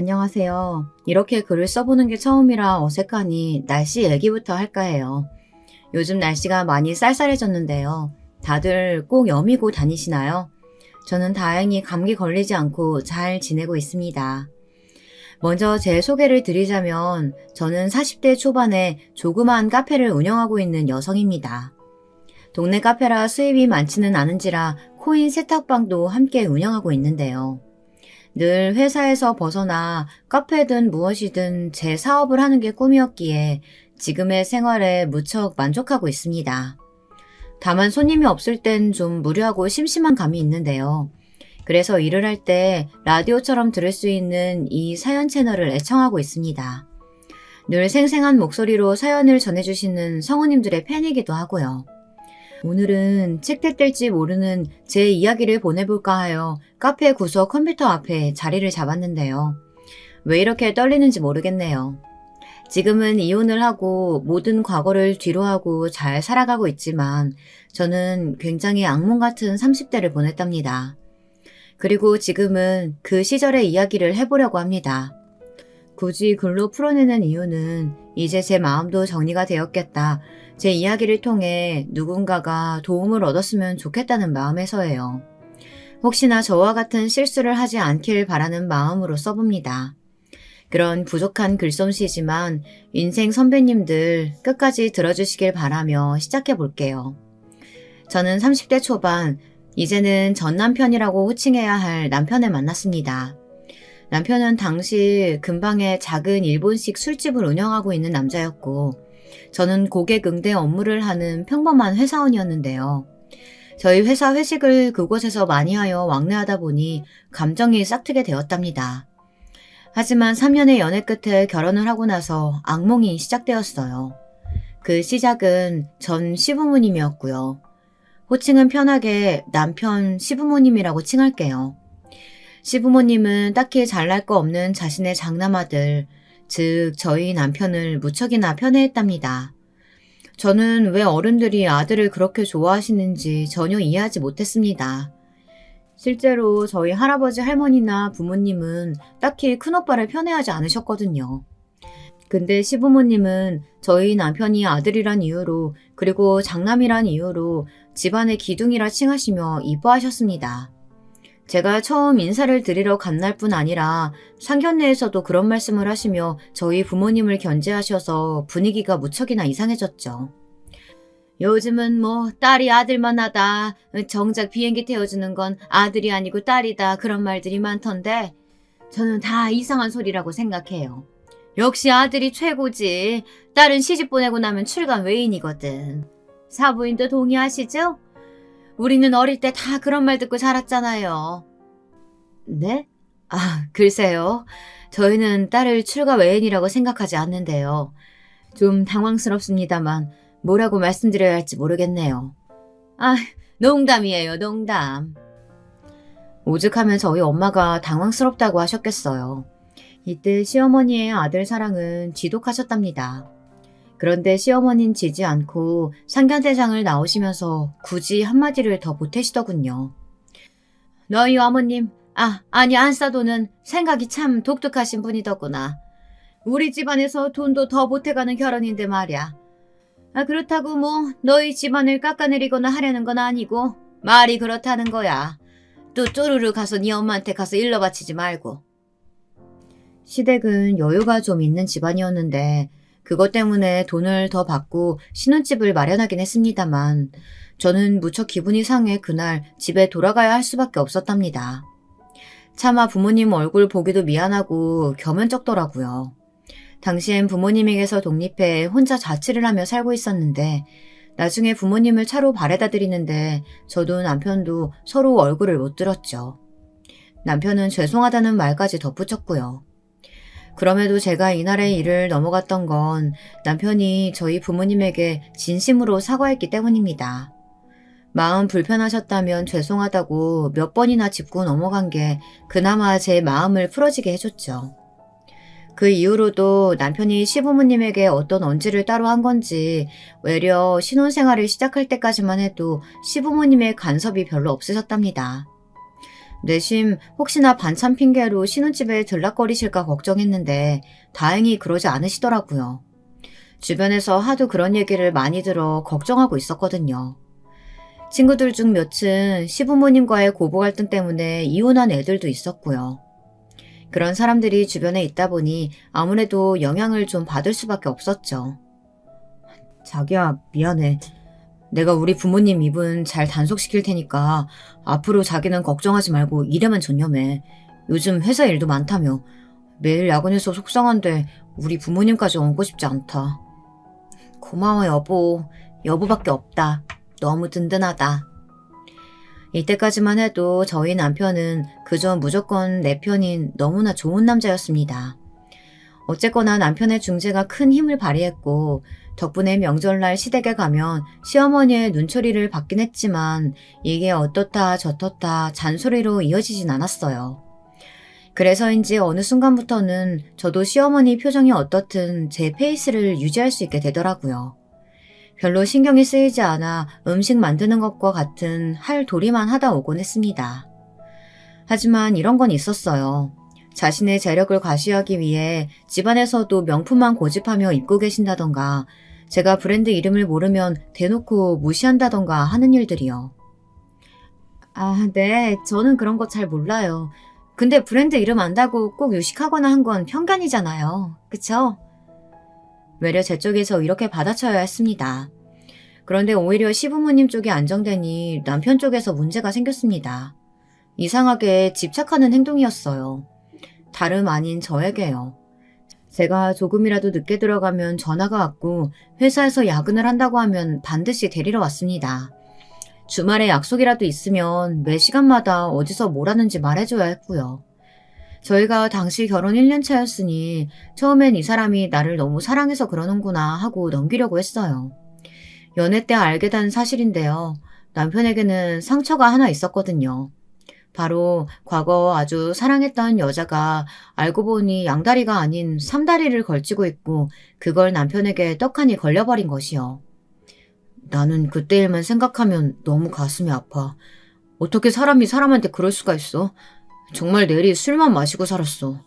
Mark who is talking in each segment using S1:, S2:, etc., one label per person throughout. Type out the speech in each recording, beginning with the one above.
S1: 안녕하세요. 이렇게 글을 써보는 게 처음이라 어색하니 날씨 얘기부터 할까 해요. 요즘 날씨가 많이 쌀쌀해졌는데요. 다들 꼭 여미고 다니시나요? 저는 다행히 감기 걸리지 않고 잘 지내고 있습니다. 먼저 제 소개를 드리자면 저는 40대 초반에 조그마한 카페를 운영하고 있는 여성입니다. 동네 카페라 수입이 많지는 않은지라 코인 세탁방도 함께 운영하고 있는데요. 늘 회사에서 벗어나 카페든 무엇이든 제 사업을 하는 게 꿈이었기에 지금의 생활에 무척 만족하고 있습니다. 다만 손님이 없을 땐 좀 무료하고 심심한 감이 있는데요. 그래서 일을 할 때 라디오처럼 들을 수 있는 이 사연 채널을 애청하고 있습니다. 늘 생생한 목소리로 사연을 전해주시는 성우님들의 팬이기도 하고요. 오늘은 책택될지 모르는 제 이야기를 보내볼까 하여 카페 구석 컴퓨터 앞에 자리를 잡았는데요. 왜 이렇게 떨리는지 모르겠네요. 지금은 이혼을 하고 모든 과거를 뒤로하고 잘 살아가고 있지만 저는 굉장히 악몽 같은 30대를 보냈답니다. 그리고 지금은 그 시절의 이야기를 해보려고 합니다. 굳이 글로 풀어내는 이유는 이제 제 마음도 정리가 되었겠다. 제 이야기를 통해 누군가가 도움을 얻었으면 좋겠다는 마음에서예요. 혹시나 저와 같은 실수를 하지 않길 바라는 마음으로 써봅니다. 그런 부족한 글솜씨지만 인생 선배님들 끝까지 들어주시길 바라며 시작해 볼게요. 저는 30대 초반, 이제는 전 남편이라고 호칭해야 할 남편을 만났습니다. 남편은 당시 근방에 작은 일본식 술집을 운영하고 있는 남자였고 저는 고객 응대 업무를 하는 평범한 회사원이었는데요. 저희 회사 회식을 그곳에서 많이 하여 왕래하다 보니 감정이 싹트게 되었답니다. 하지만 3년의 연애 끝에 결혼을 하고 나서 악몽이 시작되었어요. 그 시작은 전 시부모님이었고요. 호칭은 편하게 남편 시부모님이라고 칭할게요. 시부모님은 딱히 잘날 거 없는 자신의 장남아들, 즉 저희 남편을 무척이나 편애했답니다. 저는 왜 어른들이 아들을 그렇게 좋아하시는지 전혀 이해하지 못했습니다. 실제로 저희 할아버지 할머니나 부모님은 딱히 큰오빠를 편애하지 않으셨거든요. 근데 시부모님은 저희 남편이 아들이란 이유로 그리고 장남이란 이유로 집안의 기둥이라 칭하시며 이뻐하셨습니다. 제가 처음 인사를 드리러 간 날뿐 아니라 상견례에서도 그런 말씀을 하시며 저희 부모님을 견제하셔서 분위기가 무척이나 이상해졌죠. 요즘은 뭐 딸이 아들만 하다. 정작 비행기 태워주는 건 아들이 아니고 딸이다. 그런 말들이 많던데 저는 다 이상한 소리라고 생각해요. 역시 아들이 최고지. 딸은 시집 보내고 나면 출간 외인이거든. 사부인도 동의하시죠? 우리는 어릴 때 다 그런 말 듣고 자랐잖아요. 네? 글쎄요. 저희는 딸을 출가 외인이라고 생각하지 않는데요. 좀 당황스럽습니다만 뭐라고 말씀드려야 할지 모르겠네요. 농담이에요, 농담. 오죽하면 저희 엄마가 당황스럽다고 하셨겠어요. 이때 시어머니의 아들 사랑은 지독하셨답니다. 그런데 시어머니는 지지 않고 상견대장을 나오시면서 굳이 한마디를 더 보태시더군요. 너희 어머님, 아니 안싸도는 생각이 참 독특하신 분이더구나. 우리 집안에서 돈도 더 보태가는 결혼인데 말이야. 그렇다고 뭐 너희 집안을 깎아내리거나 하려는 건 아니고 말이 그렇다는 거야. 또 쪼르르 가서 네 엄마한테 가서 일러 바치지 말고. 시댁은 여유가 좀 있는 집안이었는데 그것 때문에 돈을 더 받고 신혼집을 마련하긴 했습니다만 저는 무척 기분이 상해 그날 집에 돌아가야 할 수밖에 없었답니다. 차마 부모님 얼굴 보기도 미안하고 겸연쩍더라고요. 당시엔 부모님에게서 독립해 혼자 자취를 하며 살고 있었는데 나중에 부모님을 차로 바래다 드리는데 저도 남편도 서로 얼굴을 못 들었죠. 남편은 죄송하다는 말까지 덧붙였고요. 그럼에도 제가 이날의 일을 넘어갔던 건 남편이 저희 부모님에게 진심으로 사과했기 때문입니다. 마음 불편하셨다면 죄송하다고 몇 번이나 짚고 넘어간 게 그나마 제 마음을 풀어지게 해줬죠. 그 이후로도 남편이 시부모님에게 어떤 언질을 따로 한 건지 외려 신혼생활을 시작할 때까지만 해도 시부모님의 간섭이 별로 없으셨답니다. 내심 혹시나 반찬 핑계로 신혼집에 들락거리실까 걱정했는데 다행히 그러지 않으시더라고요. 주변에서 하도 그런 얘기를 많이 들어 걱정하고 있었거든요. 친구들 중 몇은 시부모님과의 고부 갈등 때문에 이혼한 애들도 있었고요. 그런 사람들이 주변에 있다 보니 아무래도 영향을 좀 받을 수밖에 없었죠. 자기야, 미안해. 내가 우리 부모님 입은 잘 단속시킬 테니까 앞으로 자기는 걱정하지 말고 일에만 전념해. 요즘 회사 일도 많다며. 매일 야근해서 속상한데 우리 부모님까지 얹고 싶지 않다. 고마워 여보. 여보밖에 없다. 너무 든든하다. 이때까지만 해도 저희 남편은 그저 무조건 내 편인 너무나 좋은 남자였습니다. 어쨌거나 남편의 중재가 큰 힘을 발휘했고 덕분에 명절날 시댁에 가면 시어머니의 눈초리를 받긴 했지만 이게 어떻다 저떻다 잔소리로 이어지진 않았어요. 그래서인지 어느 순간부터는 저도 시어머니 표정이 어떻든 제 페이스를 유지할 수 있게 되더라고요. 별로 신경이 쓰이지 않아 음식 만드는 것과 같은 할 도리만 하다 오곤 했습니다. 하지만 이런 건 있었어요. 자신의 재력을 과시하기 위해 집안에서도 명품만 고집하며 입고 계신다던가 제가 브랜드 이름을 모르면 대놓고 무시한다던가 하는 일들이요. 아, 네. 저는 그런 거 잘 몰라요. 근데 브랜드 이름 안다고 꼭 유식하거나 한 건 편견이잖아요. 그쵸? 외려 제 쪽에서 이렇게 받아쳐야 했습니다. 그런데 오히려 시부모님 쪽이 안정되니 남편 쪽에서 문제가 생겼습니다. 이상하게 집착하는 행동이었어요. 다름 아닌 저에게요. 제가 조금이라도 늦게 들어가면 전화가 왔고 회사에서 야근을 한다고 하면 반드시 데리러 왔습니다. 주말에 약속이라도 있으면 매 시간마다 어디서 뭘 하는지 말해줘야 했고요. 저희가 당시 결혼 1년 차였으니 처음엔 이 사람이 나를 너무 사랑해서 그러는구나 하고 넘기려고 했어요. 연애 때 알게 된 사실인데요. 남편에게는 상처가 하나 있었거든요. 바로 과거 아주 사랑했던 여자가 알고 보니 양다리가 아닌 삼다리를 걸치고 있고 그걸 남편에게 떡하니 걸려버린 것이요. 나는 그때 일만 생각하면 너무 가슴이 아파. 어떻게 사람이 사람한테 그럴 수가 있어? 정말 내리 술만 마시고 살았어.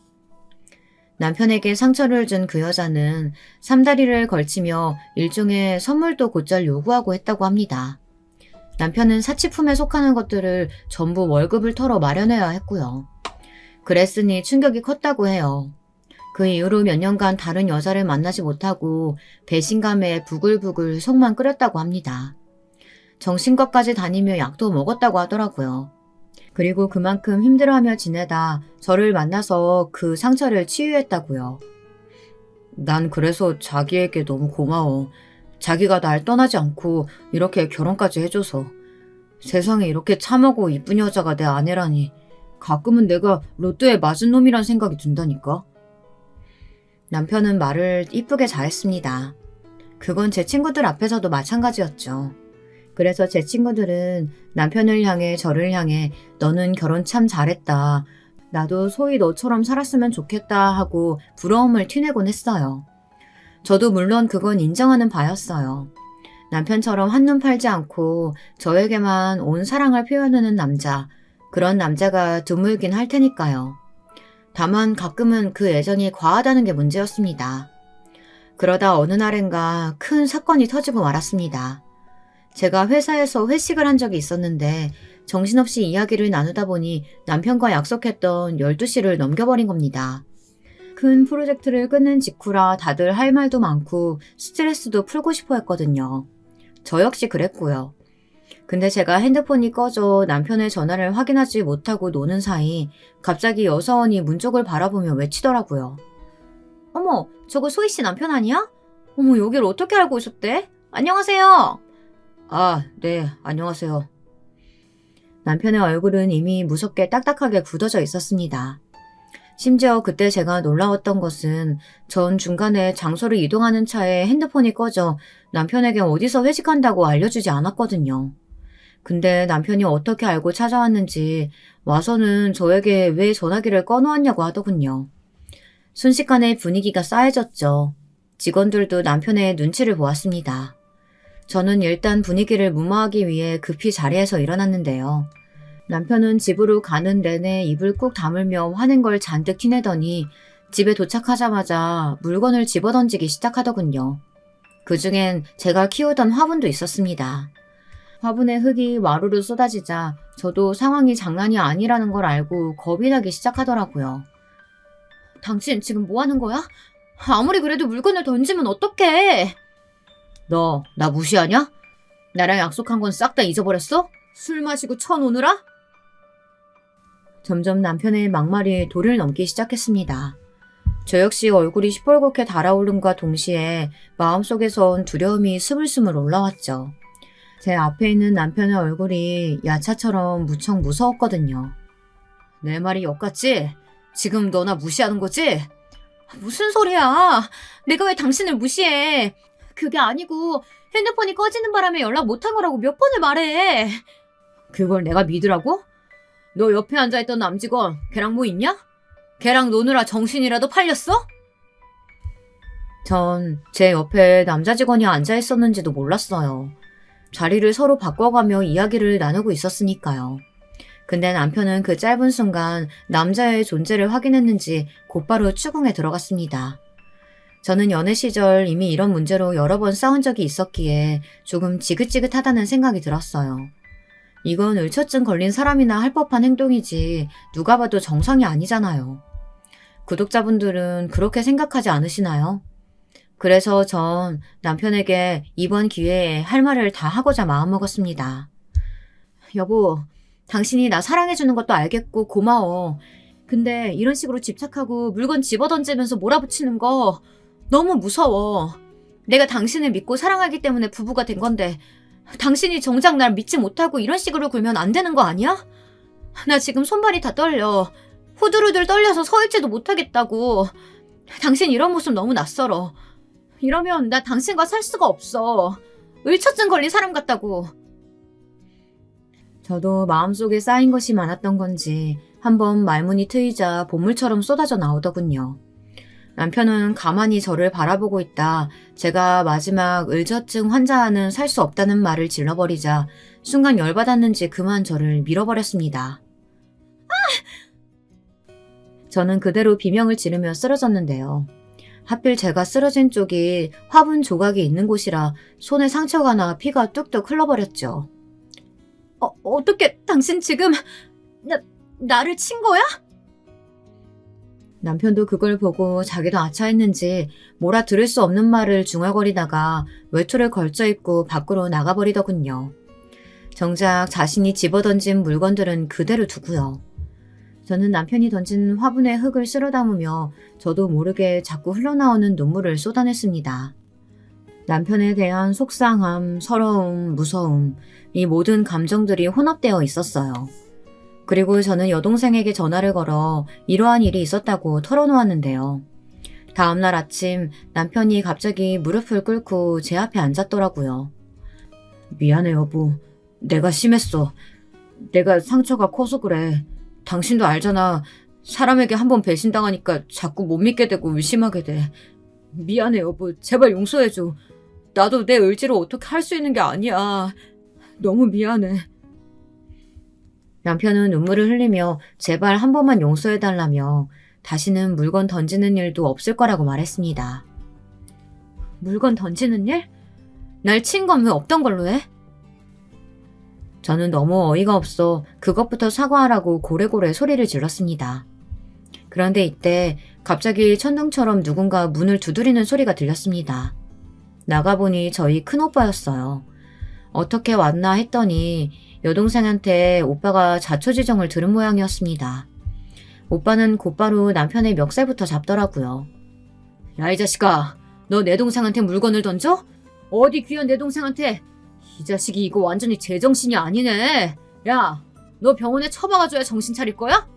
S1: 남편에게 상처를 준 그 여자는 삼다리를 걸치며 일종의 선물도 곧잘 요구하고 했다고 합니다. 남편은 사치품에 속하는 것들을 전부 월급을 털어 마련해야 했고요. 그랬으니 충격이 컸다고 해요. 그 이후로 몇 년간 다른 여자를 만나지 못하고 배신감에 부글부글 속만 끓였다고 합니다. 정신과까지 다니며 약도 먹었다고 하더라고요. 그리고 그만큼 힘들어하며 지내다 저를 만나서 그 상처를 치유했다고요. 난 그래서 자기에게 너무 고마워. 자기가 날 떠나지 않고 이렇게 결혼까지 해줘서. 세상에 이렇게 참하고 이쁜 여자가 내 아내라니. 가끔은 내가 로또에 맞은 놈이란 생각이 든다니까. 남편은 말을 이쁘게 잘했습니다. 그건 제 친구들 앞에서도 마찬가지였죠. 그래서 제 친구들은 남편을 향해 저를 향해 너는 결혼 참 잘했다. 나도 소위 너처럼 살았으면 좋겠다 하고 부러움을 티내곤 했어요. 저도 물론 그건 인정하는 바였어요. 남편처럼 한눈 팔지 않고 저에게만 온 사랑을 표현하는 남자, 그런 남자가 드물긴 할 테니까요. 다만 가끔은 그 애정이 과하다는 게 문제였습니다. 그러다 어느 날엔가 큰 사건이 터지고 말았습니다. 제가 회사에서 회식을 한 적이 있었는데 정신없이 이야기를 나누다 보니 남편과 약속했던 12시를 넘겨버린 겁니다. 큰 프로젝트를 끝낸 직후라 다들 할 말도 많고 스트레스도 풀고 싶어 했거든요. 저 역시 그랬고요. 근데 제가 핸드폰이 꺼져 남편의 전화를 확인하지 못하고 노는 사이 갑자기 여사원이 문 쪽을 바라보며 외치더라고요. 어머, 저거 소희 씨 남편 아니야? 어머, 여길 어떻게 알고 오셨대? 안녕하세요. 아, 네, 안녕하세요. 남편의 얼굴은 이미 무섭게 딱딱하게 굳어져 있었습니다. 심지어 그때 제가 놀라웠던 것은 전 중간에 장소를 이동하는 차에 핸드폰이 꺼져 남편에게 어디서 회식한다고 알려주지 않았거든요. 근데 남편이 어떻게 알고 찾아왔는지 와서는 저에게 왜 전화기를 꺼놓았냐고 하더군요. 순식간에 분위기가 싸해졌죠. 직원들도 남편의 눈치를 보았습니다. 저는 일단 분위기를 무마하기 위해 급히 자리에서 일어났는데요. 남편은 집으로 가는 내내 입을 꾹 다물며 화낸 걸 잔뜩 티내더니 집에 도착하자마자 물건을 집어던지기 시작하더군요. 그중엔 제가 키우던 화분도 있었습니다. 화분에 흙이 와르르 쏟아지자 저도 상황이 장난이 아니라는 걸 알고 겁이 나기 시작하더라고요. 당신 지금 뭐 하는 거야? 아무리 그래도 물건을 던지면 어떡해? 너 나 무시하냐? 나랑 약속한 건 싹 다 잊어버렸어? 술 마시고 쳐노느라? 점점 남편의 막말이 도를 넘기 시작했습니다. 저 역시 얼굴이 시뻘겋게 달아오름과 동시에 마음속에선 두려움이 스물스물 올라왔죠. 제 앞에 있는 남편의 얼굴이 야차처럼 무척 무서웠거든요. 내 말이 엿같지? 지금 너나 무시하는 거지? 무슨 소리야? 내가 왜 당신을 무시해? 그게 아니고 핸드폰이 꺼지는 바람에 연락 못한 거라고 몇 번을 말해. 그걸 내가 믿으라고? 너 옆에 앉아있던 남직원 걔랑 뭐 있냐? 걔랑 노느라 정신이라도 팔렸어? 전 제 옆에 남자 직원이 앉아있었는지도 몰랐어요. 자리를 서로 바꿔가며 이야기를 나누고 있었으니까요. 근데 남편은 그 짧은 순간 남자의 존재를 확인했는지 곧바로 추궁에 들어갔습니다. 저는 연애 시절 이미 이런 문제로 여러 번 싸운 적이 있었기에 조금 지긋지긋하다는 생각이 들었어요. 이건 을처증 걸린 사람이나 할 법한 행동이지 누가 봐도 정상이 아니잖아요. 구독자분들은 그렇게 생각하지 않으시나요? 그래서 전 남편에게 이번 기회에 할 말을 다 하고자 마음먹었습니다. 여보, 당신이 나 사랑해주는 것도 알겠고 고마워. 근데 이런 식으로 집착하고 물건 집어던지면서 몰아붙이는 거 너무 무서워. 내가 당신을 믿고 사랑하기 때문에 부부가 된 건데 당신이 정작 날 믿지 못하고 이런 식으로 굴면 안 되는 거 아니야? 나 지금 손발이 다 떨려. 후들후들 떨려서 서 있지도 못하겠다고. 당신 이런 모습 너무 낯설어. 이러면 나 당신과 살 수가 없어. 을처증 걸린 사람 같다고. 저도 마음속에 쌓인 것이 많았던 건지 한번 말문이 트이자 본물처럼 쏟아져 나오더군요. 남편은 가만히 저를 바라보고 있다 제가 마지막 을처증 환자와는 살 수 없다는 말을 질러버리자 순간 열받았는지 그만 저를 밀어버렸습니다. 저는 그대로 비명을 지르며 쓰러졌는데요. 하필 제가 쓰러진 쪽이 화분 조각이 있는 곳이라 손에 상처가 나 피가 뚝뚝 흘러버렸죠. 어떻게 당신 지금 나를 친 거야? 남편도 그걸 보고 자기도 아차했는지 뭐라 들을 수 없는 말을 중얼거리다가 외투를 걸쳐 입고 밖으로 나가버리더군요. 정작 자신이 집어던진 물건들은 그대로 두고요. 저는 남편이 던진 화분에 흙을 쓸어 담으며 저도 모르게 자꾸 흘러나오는 눈물을 쏟아냈습니다. 남편에 대한 속상함, 서러움, 무서움, 이 모든 감정들이 혼합되어 있었어요. 그리고 저는 여동생에게 전화를 걸어 이러한 일이 있었다고 털어놓았는데요. 다음날 아침 남편이 갑자기 무릎을 꿇고 제 앞에 앉았더라고요. 미안해 여보. 내가 심했어. 내가 상처가 커서 그래. 당신도 알잖아. 사람에게 한번 배신당하니까 자꾸 못 믿게 되고 의심하게 돼. 미안해 여보. 제발 용서해줘. 나도 내 의지로 어떻게 할 수 있는 게 아니야. 너무 미안해. 남편은 눈물을 흘리며 제발 한 번만 용서해달라며 다시는 물건 던지는 일도 없을 거라고 말했습니다. 물건 던지는 일? 날 친 건 왜 없던 걸로 해? 저는 너무 어이가 없어 그것부터 사과하라고 고래고래 소리를 질렀습니다. 그런데 이때 갑자기 천둥처럼 누군가 문을 두드리는 소리가 들렸습니다. 나가보니 저희 큰오빠였어요. 어떻게 왔나 했더니 여동생한테 오빠가 자초지종을 들은 모양이었습니다. 오빠는 곧바로 남편의 멱살부터 잡더라고요. 야, 이 자식아, 너 내 동생한테 물건을 던져? 어디 귀한 내 동생한테? 이 자식이 이거 완전히 제정신이 아니네. 야, 너 병원에 처박아줘야 정신 차릴 거야?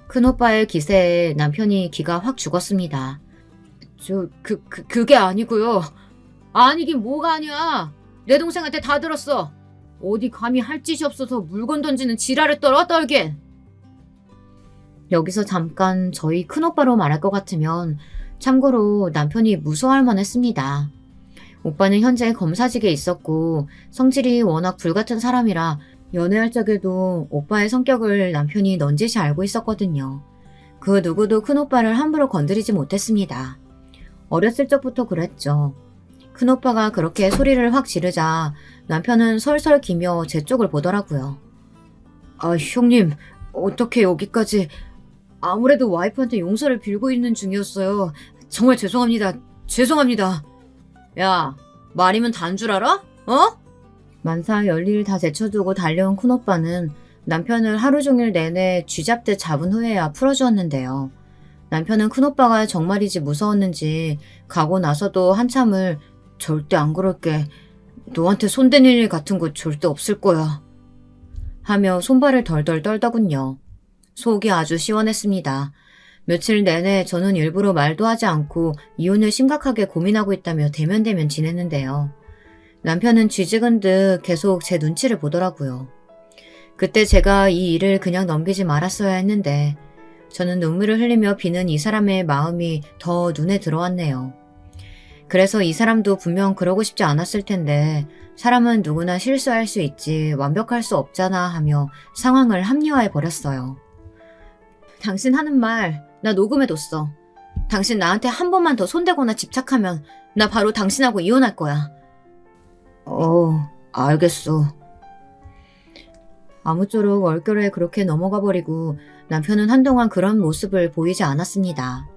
S1: 큰오빠의 기세에 남편이 기가 확 죽었습니다. 그게 아니고요. 아니긴 뭐가 아니야. 내 동생한테 다 들었어. 어디 감히 할 짓이 없어서 물건 던지는 지랄을 떨긴. 여기서 잠깐 저희 큰오빠로 말할 것 같으면 참고로 남편이 무서워할 만했습니다. 오빠는 현재 검사직에 있었고 성질이 워낙 불같은 사람이라 연애할 적에도 오빠의 성격을 남편이 넌지시 알고 있었거든요. 그 누구도 큰오빠를 함부로 건드리지 못했습니다. 어렸을 적부터 그랬죠. 큰오빠가 그렇게 소리를 확 지르자 남편은 설설 기며 제 쪽을 보더라고요. 아, 형님, 어떻게 여기까지... 아무래도 와이프한테 용서를 빌고 있는 중이었어요. 정말 죄송합니다. 죄송합니다. 야, 말이면 단 줄 알아? 어? 만사 열일 다 제쳐두고 달려온 큰오빠는 남편을 하루 종일 내내 쥐잡듯 잡은 후에야 풀어주었는데요. 남편은 큰오빠가 정말이지 무서웠는지 가고 나서도 한참을 절대 안 그럴게. 너한테 손대는 일 같은 거 절대 없을 거야. 하며 손발을 덜덜 떨더군요. 속이 아주 시원했습니다. 며칠 내내 저는 일부러 말도 하지 않고 이혼을 심각하게 고민하고 있다며 대면대면 지냈는데요. 남편은 쥐직은 듯 계속 제 눈치를 보더라고요. 그때 제가 이 일을 그냥 넘기지 말았어야 했는데 저는 눈물을 흘리며 비는 이 사람의 마음이 더 눈에 들어왔네요. 그래서 이 사람도 분명 그러고 싶지 않았을 텐데 사람은 누구나 실수할 수 있지 완벽할 수 없잖아 하며 상황을 합리화해 버렸어요. 당신 하는 말 나 녹음해뒀어. 당신 나한테 한 번만 더 손대거나 집착하면 나 바로 당신하고 이혼할 거야. 알겠어. 아무쪼록 얼결에 그렇게 넘어가 버리고 남편은 한동안 그런 모습을 보이지 않았습니다.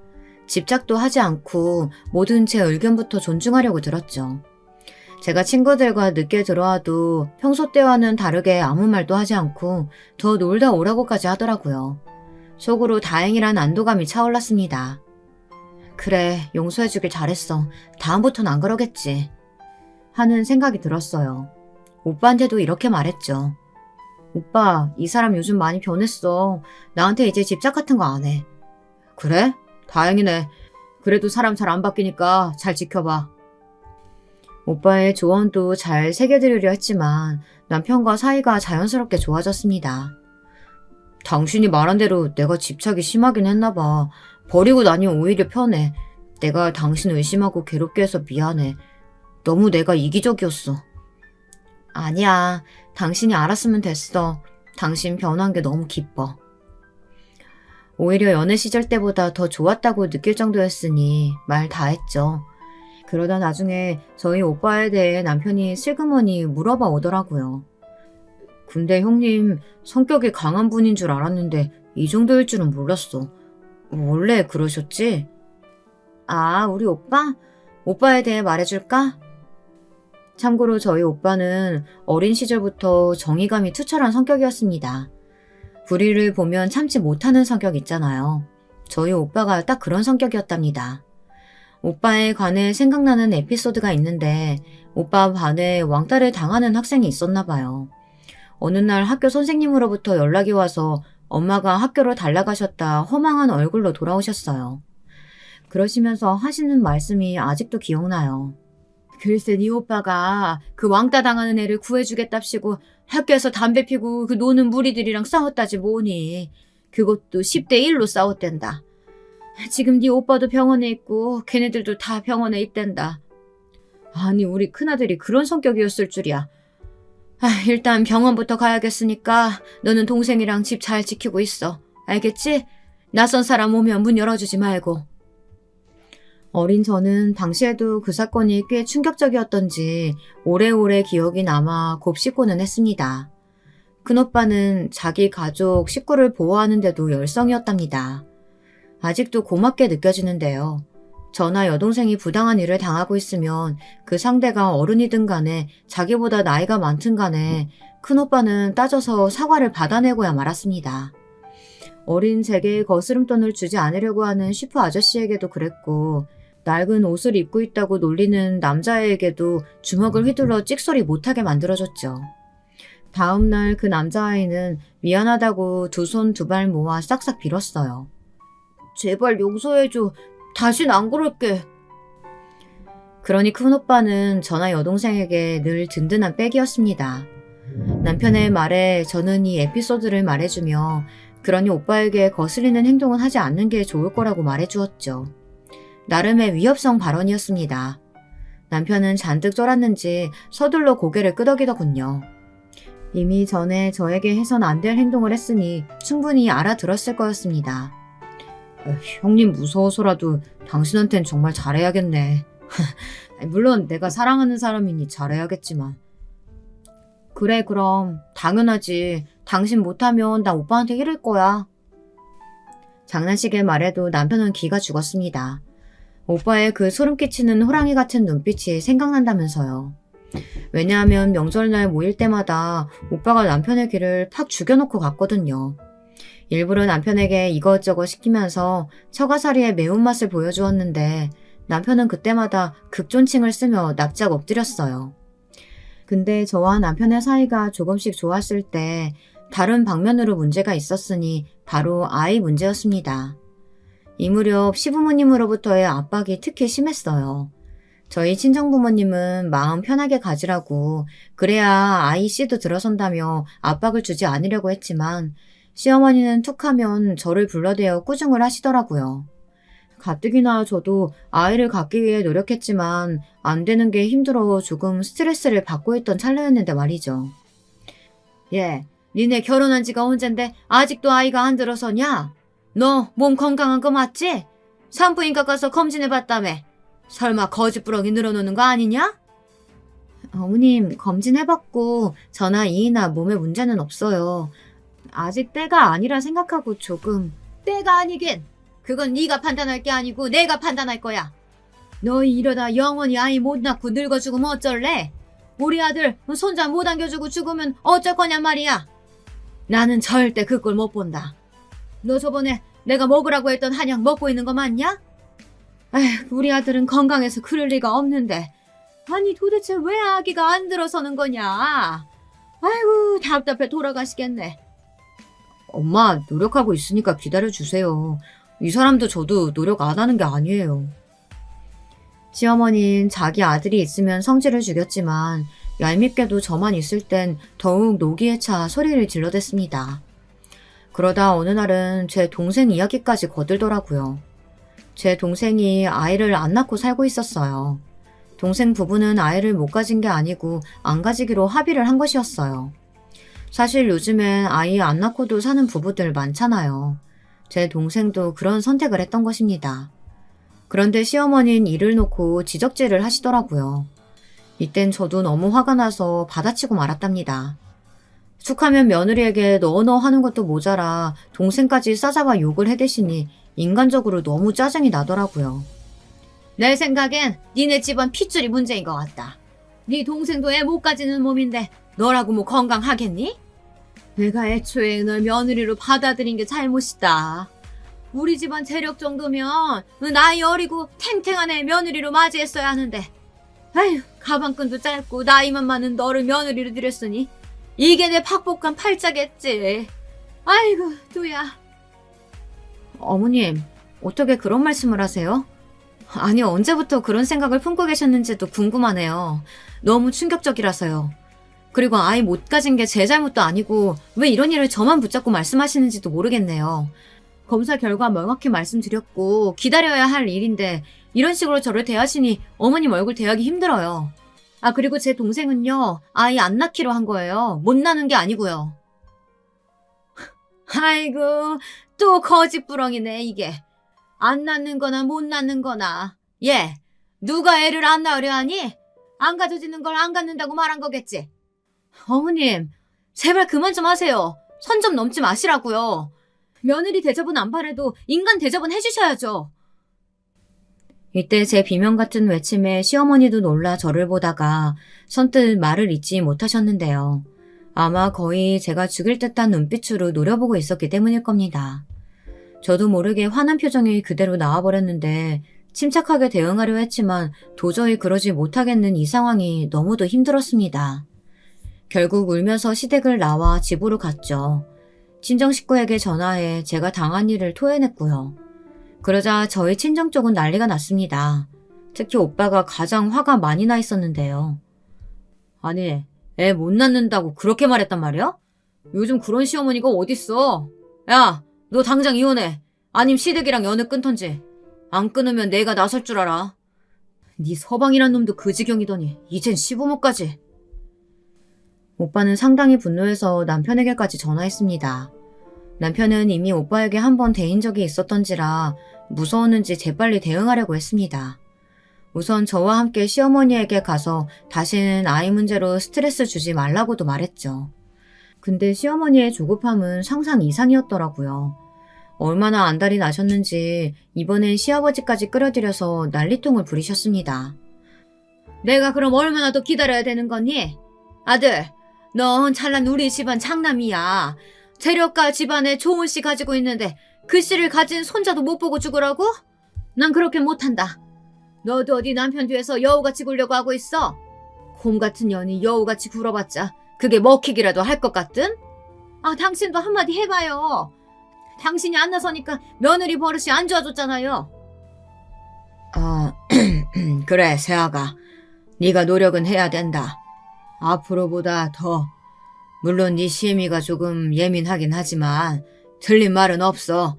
S1: 집착도 하지 않고 모든 제 의견부터 존중하려고 들었죠. 제가 친구들과 늦게 들어와도 평소 때와는 다르게 아무 말도 하지 않고 더 놀다 오라고까지 하더라고요. 속으로 다행이란 안도감이 차올랐습니다. 그래, 용서해주길 잘했어. 다음부턴 안 그러겠지. 하는 생각이 들었어요. 오빠한테도 이렇게 말했죠. 오빠, 이 사람 요즘 많이 변했어. 나한테 이제 집착 같은 거 안 해. 그래? 다행이네. 그래도 사람 잘 안 바뀌니까 잘 지켜봐. 오빠의 조언도 잘 새겨들으려 했지만 남편과 사이가 자연스럽게 좋아졌습니다. 당신이 말한 대로 내가 집착이 심하긴 했나 봐. 버리고 다니면 오히려 편해. 내가 당신 의심하고 괴롭게 해서 미안해. 너무 내가 이기적이었어. 아니야. 당신이 알았으면 됐어. 당신 변한 게 너무 기뻐. 오히려 연애 시절 때보다 더 좋았다고 느낄 정도였으니 말 다 했죠. 그러다 나중에 저희 오빠에 대해 남편이 슬그머니 물어봐 오더라고요. 근데 형님 성격이 강한 분인 줄 알았는데 이 정도일 줄은 몰랐어. 원래 그러셨지? 아, 우리 오빠? 오빠에 대해 말해줄까? 참고로 저희 오빠는 어린 시절부터 정의감이 투철한 성격이었습니다. 불의를 보면 참지 못하는 성격 있잖아요. 저희 오빠가 딱 그런 성격이었답니다. 오빠에 관해 생각나는 에피소드가 있는데 오빠 반에 왕따를 당하는 학생이 있었나 봐요. 어느 날 학교 선생님으로부터 연락이 와서 엄마가 학교로 달라가셨다 허망한 얼굴로 돌아오셨어요. 그러시면서 하시는 말씀이 아직도 기억나요. 글쎄 네 오빠가 그 왕따 당하는 애를 구해주겠답시고 학교에서 담배 피고 그 노는 무리들이랑 싸웠다지 뭐니. 그것도 10대 1로 싸웠댄다. 지금 네 오빠도 병원에 있고 걔네들도 다 병원에 있댄다. 아니 우리 큰아들이 그런 성격이었을 줄이야. 일단 병원부터 가야겠으니까 너는 동생이랑 집 잘 지키고 있어. 알겠지? 낯선 사람 오면 문 열어주지 말고. 어린 저는 당시에도 그 사건이 꽤 충격적이었던지 오래오래 기억이 남아 곱씹고는 했습니다. 큰오빠는 자기 가족, 식구를 보호하는데도 열성이었답니다. 아직도 고맙게 느껴지는데요. 저나 여동생이 부당한 일을 당하고 있으면 그 상대가 어른이든 간에 자기보다 나이가 많든 간에 큰오빠는 따져서 사과를 받아내고야 말았습니다. 어린 제게 거스름돈을 주지 않으려고 하는 슈퍼 아저씨에게도 그랬고 낡은 옷을 입고 있다고 놀리는 남자애에게도 주먹을 휘둘러 찍소리 못하게 만들어줬죠. 다음날 그 남자아이는 미안하다고 두 손 두 발 모아 싹싹 빌었어요. 제발 용서해줘. 다신 안 그럴게. 그러니 큰오빠는 저나 여동생에게 늘 든든한 백이었습니다. 남편의 말에 저는 이 에피소드를 말해주며 그러니 오빠에게 거슬리는 행동은 하지 않는 게 좋을 거라고 말해주었죠. 나름의 위협성 발언이었습니다. 남편은 잔뜩 쫄았는지 서둘러 고개를 끄덕이더군요. 이미 전에 저에게 해선 안 될 행동을 했으니 충분히 알아들었을 거였습니다. 형님 무서워서라도 당신한텐 정말 잘해야겠네. 물론 내가 사랑하는 사람이니 잘해야겠지만. 그래 그럼 당연하지. 당신 못하면 나 오빠한테 이를 거야. 장난식의 말에도 남편은 기가 죽었습니다. 오빠의 그 소름 끼치는 호랑이 같은 눈빛이 생각난다면서요. 왜냐하면 명절날 모일 때마다 오빠가 남편의 귀를 팍 죽여놓고 갔거든요. 일부러 남편에게 이것저것 시키면서 처가살이의 매운맛을 보여주었는데 남편은 그때마다 극존칭을 쓰며 납작 엎드렸어요. 근데 저와 남편의 사이가 조금씩 좋았을 때 다른 방면으로 문제가 있었으니 바로 아이 문제였습니다. 이 무렵 시부모님으로부터의 압박이 특히 심했어요. 저희 친정부모님은 마음 편하게 가지라고 그래야 아이 씨도 들어선다며 압박을 주지 않으려고 했지만 시어머니는 툭하면 저를 불러대어 꾸중을 하시더라고요. 가뜩이나 저도 아이를 갖기 위해 노력했지만 안 되는 게 힘들어 조금 스트레스를 받고 있던 찰나였는데 말이죠. 니네 결혼한 지가 언젠데 아직도 아이가 안 들어서냐? 너 몸 건강한 거 맞지? 산부인과 가서 검진해봤다며. 설마 거짓부렁이 늘어놓는 거 아니냐? 어머님 검진해봤고 저나 이이나 몸에 문제는 없어요. 아직 때가 아니라 생각하고 조금. 때가 아니긴. 그건 네가 판단할 게 아니고 내가 판단할 거야. 너희 이러다 영원히 아이 못 낳고 늙어 죽으면 어쩔래? 우리 아들 손자 못 안겨주고 죽으면 어쩔 거냔 말이야. 나는 절대 그 꼴 못 본다. 너 저번에 내가 먹으라고 했던 한약 먹고 있는 거 맞냐? 에휴, 우리 아들은 건강해서 그럴 리가 없는데. 아니 도대체 왜 아기가 안 들어서는 거냐? 아이고 답답해 돌아가시겠네. 엄마 노력하고 있으니까 기다려주세요. 이 사람도 저도 노력 안 하는 게 아니에요. 시어머니는 자기 아들이 있으면 성질을 죽였지만 얄밉게도 저만 있을 땐 더욱 노기에 차 소리를 질러댔습니다. 그러다 어느 날은 제 동생 이야기까지 거들더라고요. 제 동생이 아이를 안 낳고 살고 있었어요. 동생 부부는 아이를 못 가진 게 아니고 안 가지기로 합의를 한 것이었어요. 사실 요즘엔 아이 안 낳고도 사는 부부들 많잖아요. 제 동생도 그런 선택을 했던 것입니다. 그런데 시어머니는 일을 놓고 지적질을 하시더라고요. 이땐 저도 너무 화가 나서 받아치고 말았답니다. 툭하면 며느리에게 너너 하는 것도 모자라 동생까지 싸잡아 욕을 해대시니 인간적으로 너무 짜증이 나더라고요. 내 생각엔 니네 집안 핏줄이 문제인 것 같다. 네 동생도 애 못 가지는 몸인데 너라고 뭐 건강하겠니? 내가 애초에 널 며느리로 받아들인 게 잘못이다. 우리 집안 재력 정도면 나이 어리고 탱탱한 애 며느리로 맞이했어야 하는데 아휴 가방끈도 짧고 나이만 많은 너를 며느리로 들였으니 이게 내 팍복한 팔자겠지. 아이고 두야. 어머님 어떻게 그런 말씀을 하세요? 아니 언제부터 그런 생각을 품고 계셨는지도 궁금하네요. 너무 충격적이라서요. 그리고 아이 못 가진 게 제 잘못도 아니고 왜 이런 일을 저만 붙잡고 말씀하시는지도 모르겠네요. 검사 결과 명확히 말씀드렸고 기다려야 할 일인데 이런 식으로 저를 대하시니 어머님 얼굴 대하기 힘들어요. 아 그리고 제 동생은요 아이 안 낳기로 한 거예요. 못 낳는 게 아니고요. 아이고 또 거짓부렁이네 이게. 안 낳는 거나 못 낳는 거나. 누가 애를 안 낳으려 하니? 안 가져지는 걸 안 갖는다고 말한 거겠지. 어머님 제발 그만 좀 하세요. 선 좀 넘지 마시라고요. 며느리 대접은 안 바래도 인간 대접은 해주셔야죠. 이때 제 비명 같은 외침에 시어머니도 놀라 저를 보다가 선뜻 말을 잇지 못하셨는데요. 아마 거의 제가 죽일 듯한 눈빛으로 노려보고 있었기 때문일 겁니다. 저도 모르게 화난 표정이 그대로 나와버렸는데 침착하게 대응하려 했지만 도저히 그러지 못하겠는 이 상황이 너무도 힘들었습니다. 결국 울면서 시댁을 나와 집으로 갔죠. 친정 식구에게 전화해 제가 당한 일을 토해냈고요. 그러자 저희 친정 쪽은 난리가 났습니다. 특히 오빠가 가장 화가 많이 나 있었는데요. 아니, 애 못 낳는다고 그렇게 말했단 말이야? 요즘 그런 시어머니가 어딨어? 야, 너 당장 이혼해. 아님 시댁이랑 연애 끊던지. 안 끊으면 내가 나설 줄 알아. 네 서방이란 놈도 그 지경이더니 이젠 시부모까지. 오빠는 상당히 분노해서 남편에게까지 전화했습니다. 남편은 이미 오빠에게 한 번 대인 적이 있었던지라 무서웠는지 재빨리 대응하려고 했습니다. 우선 저와 함께 시어머니에게 가서 다시는 아이 문제로 스트레스 주지 말라고도 말했죠. 근데 시어머니의 조급함은 상상 이상이었더라고요. 얼마나 안달이 나셨는지 이번엔 시아버지까지 끌어들여서 난리통을 부리셨습니다. 내가 그럼 얼마나 더 기다려야 되는 거니? 아들, 넌 찰난 우리 집안 장남이야. 재력가 집안에 좋은 씨 가지고 있는데 그 씨를 가진 손자도 못 보고 죽으라고? 난 그렇게 못한다. 너도 어디 남편 뒤에서 여우같이 굴려고 하고 있어? 곰 같은 년이 여우같이 굴어봤자 그게 먹히기라도 할 것 같든? 아, 당신도 한마디 해봐요. 당신이 안 나서니까 며느리 버릇이 안 좋아졌잖아요. 그래, 세아가. 네가 노력은 해야 된다. 앞으로보다 더. 물론 네 시애미가 조금 예민하긴 하지만 틀린 말은 없어.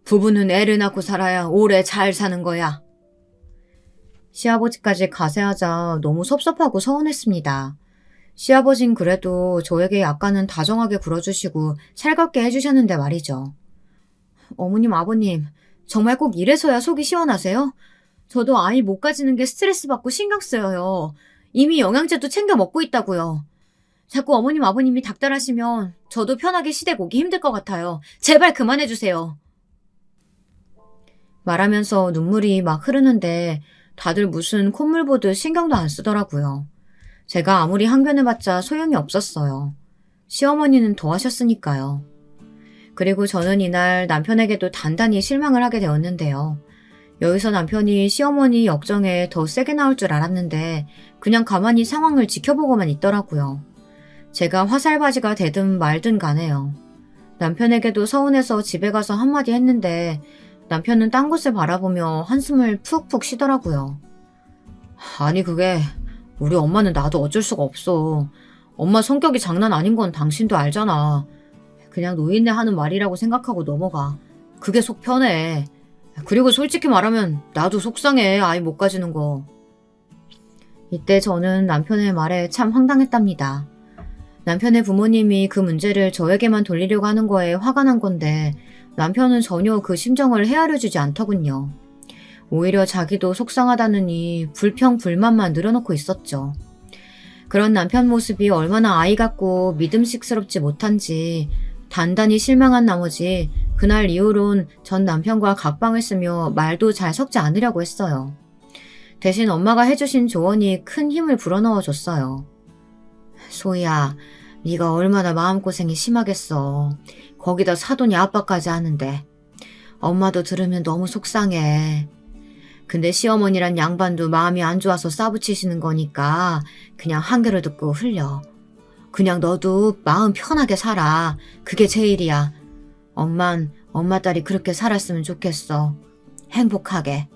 S1: 부부는 애를 낳고 살아야 오래 잘 사는 거야. 시아버지까지 가세하자 너무 섭섭하고 서운했습니다. 시아버진 그래도 저에게 약간은 다정하게 굴어주시고 살갑게 해주셨는데 말이죠. 어머님, 아버님, 정말 꼭 이래서야 속이 시원하세요? 저도 아이 못 가지는 게 스트레스 받고 신경 쓰여요. 이미 영양제도 챙겨 먹고 있다고요. 자꾸 어머님, 아버님이 닥달하시면 저도 편하게 시댁 오기 힘들 것 같아요. 제발 그만해주세요. 말하면서 눈물이 막 흐르는데 다들 무슨 콧물 보듯 신경도 안 쓰더라고요. 제가 아무리 항변해봤자 소용이 없었어요. 시어머니는 더 하셨으니까요. 그리고 저는 이날 남편에게도 단단히 실망을 하게 되었는데요. 여기서 남편이 시어머니 역정에 더 세게 나올 줄 알았는데 그냥 가만히 상황을 지켜보고만 있더라고요. 제가 화살바지가 되든 말든 가네요. 남편에게도 서운해서 집에 가서 한마디 했는데 남편은 딴 곳을 바라보며 한숨을 푹푹 쉬더라고요. 아니 그게 우리 엄마는 나도 어쩔 수가 없어. 엄마 성격이 장난 아닌 건 당신도 알잖아. 그냥 노인네 하는 말이라고 생각하고 넘어가. 그게 속 편해. 그리고 솔직히 말하면 나도 속상해, 아이 못 가지는 거. 이때 저는 남편의 말에 참 황당했답니다. 남편의 부모님이 그 문제를 저에게만 돌리려고 하는 거에 화가 난 건데 남편은 전혀 그 심정을 헤아려주지 않더군요. 오히려 자기도 속상하다느니 불평 불만만 늘어놓고 있었죠. 그런 남편 모습이 얼마나 아이 같고 믿음직스럽지 못한지 단단히 실망한 나머지 그날 이후론 전 남편과 각방을 쓰며 말도 잘 섞지 않으려고 했어요. 대신 엄마가 해주신 조언이 큰 힘을 불어넣어 줬어요. 소희야, 네가 얼마나 마음고생이 심하겠어. 거기다 사돈이 아빠까지 하는데. 엄마도 들으면 너무 속상해. 근데 시어머니란 양반도 마음이 안 좋아서 싸붙이시는 거니까 그냥 한 귀로 듣고 흘려. 그냥 너도 마음 편하게 살아. 그게 제일이야. 엄만 엄마 딸이 그렇게 살았으면 좋겠어. 행복하게.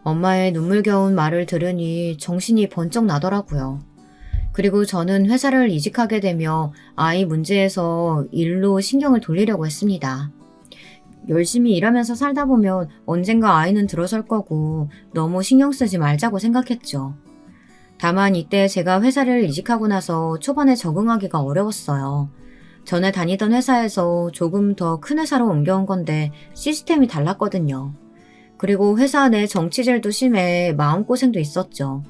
S1: 엄마의 눈물겨운 말을 들으니 정신이 번쩍 나더라고요. 그리고 저는 회사를 이직하게 되며 아이 문제에서 일로 신경을 돌리려고 했습니다. 열심히 일하면서 살다 보면 언젠가 아이는 들어설 거고 너무 신경 쓰지 말자고 생각했죠. 다만 이때 제가 회사를 이직하고 나서 초반에 적응하기가 어려웠어요. 전에 다니던 회사에서 조금 더 큰 회사로 옮겨온 건데 시스템이 달랐거든요. 그리고 회사 내 정치질도 심해 마음고생도 있었죠.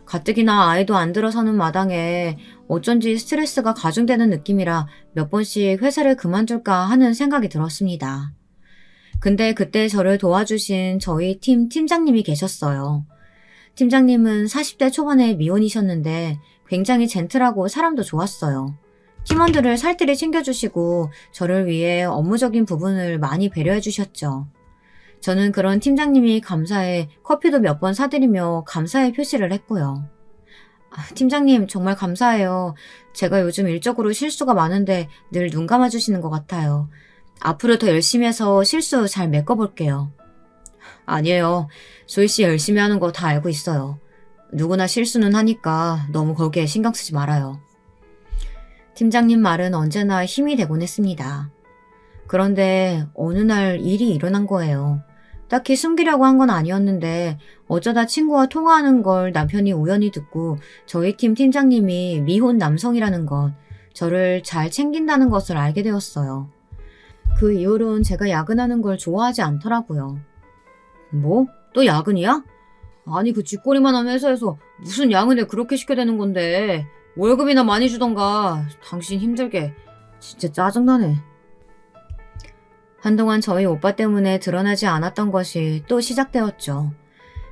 S1: 가뜩이나 아이도 안 들어서는 마당에 어쩐지 스트레스가 가중되는 느낌이라 몇 번씩 회사를 그만둘까 하는 생각이 들었습니다. 근데 그때 저를 도와주신 저희 팀 팀장님이 계셨어요. 팀장님은 40대 초반에 미혼이셨는데 굉장히 젠틀하고 사람도 좋았어요. 팀원들을 살뜰히 챙겨주시고 저를 위해 업무적인 부분을 많이 배려해 주셨죠. 저는 그런 팀장님이 감사해 커피도 몇 번 사드리며 감사의 표시를 했고요. 팀장님 정말 감사해요. 제가 요즘 일적으로 실수가 많은데 늘 눈 감아주시는 것 같아요. 앞으로 더 열심히 해서 실수 잘 메꿔볼게요. 아니에요. 소희씨 열심히 하는 거 다 알고 있어요. 누구나 실수는 하니까 너무 거기에 신경 쓰지 말아요. 팀장님 말은 언제나 힘이 되곤 했습니다. 그런데 어느 날 일이 일어난 거예요. 딱히 숨기려고 한 건 아니었는데 어쩌다 친구와 통화하는 걸 남편이 우연히 듣고 저희 팀 팀장님이 미혼 남성이라는 것, 저를 잘 챙긴다는 것을 알게 되었어요. 그 이후로는 제가 야근하는 걸 좋아하지 않더라고요. 뭐? 또 야근이야? 아니 그 쥐꼬리만한 회사에서 무슨 야근을 그렇게 시켜대는 건데 월급이나 많이 주던가 당신 힘들게. 진짜 짜증나네. 한동안 저희 오빠 때문에 드러나지 않았던 것이 또 시작되었죠.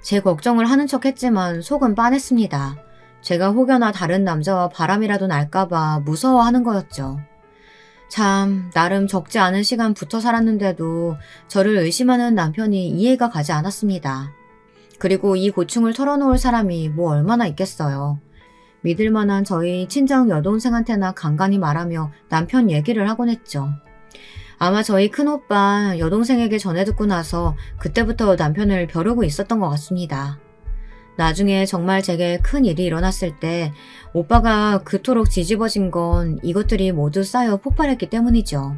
S1: 제 걱정을 하는 척 했지만 속은 빤했습니다. 제가 혹여나 다른 남자와 바람이라도 날까봐 무서워하는 거였죠. 참, 나름 적지 않은 시간 붙어 살았는데도 저를 의심하는 남편이 이해가 가지 않았습니다. 그리고 이 고충을 털어놓을 사람이 뭐 얼마나 있겠어요. 믿을 만한 저희 친정 여동생한테나 간간히 말하며 남편 얘기를 하곤 했죠. 아마 저희 큰오빠 여동생에게 전해 듣고 나서 그때부터 남편을 벼르고 있었던 것 같습니다. 나중에 정말 제게 큰 일이 일어났을 때 오빠가 그토록 뒤집어진 건 이것들이 모두 쌓여 폭발했기 때문이죠.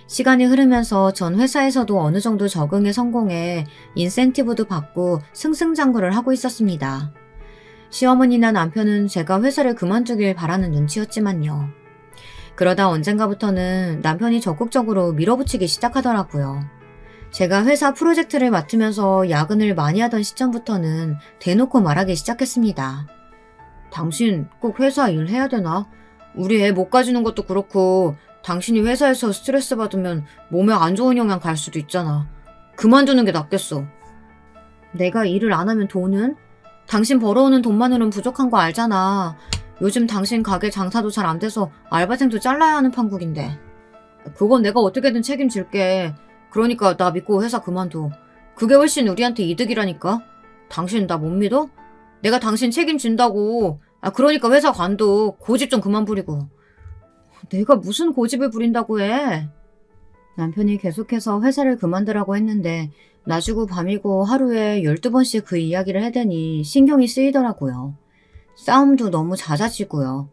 S1: 시간이 흐르면서 전 회사에서도 어느 정도 적응에 성공해 인센티브도 받고 승승장구를 하고 있었습니다. 시어머니나 남편은 제가 회사를 그만두길 바라는 눈치였지만요. 그러다 언젠가부터는 남편이 적극적으로 밀어붙이기 시작하더라고요. 제가 회사 프로젝트를 맡으면서 야근을 많이 하던 시점부터는 대놓고 말하기 시작했습니다. 당신 꼭 회사 일 해야 되나? 우리 애 못 가지는 것도 그렇고 당신이 회사에서 스트레스 받으면 몸에 안 좋은 영향 갈 수도 있잖아. 그만두는 게 낫겠어. 내가 일을 안 하면 돈은? 당신 벌어오는 돈만으로는 부족한 거 알잖아. 요즘 당신 가게 장사도 잘 안 돼서 알바생도 잘라야 하는 판국인데. 그건 내가 어떻게든 책임질게. 그러니까 나 믿고 회사 그만둬. 그게 훨씬 우리한테 이득이라니까. 당신 나 못 믿어? 내가 당신 책임진다고. 그러니까 회사 관둬. 고집 좀 그만 부리고. 내가 무슨 고집을 부린다고 해. 남편이 계속해서 회사를 그만두라고 했는데 낮이고 밤이고 하루에 12번씩 그 이야기를 해대니 신경이 쓰이더라고요. 싸움도 너무 잦아지고요.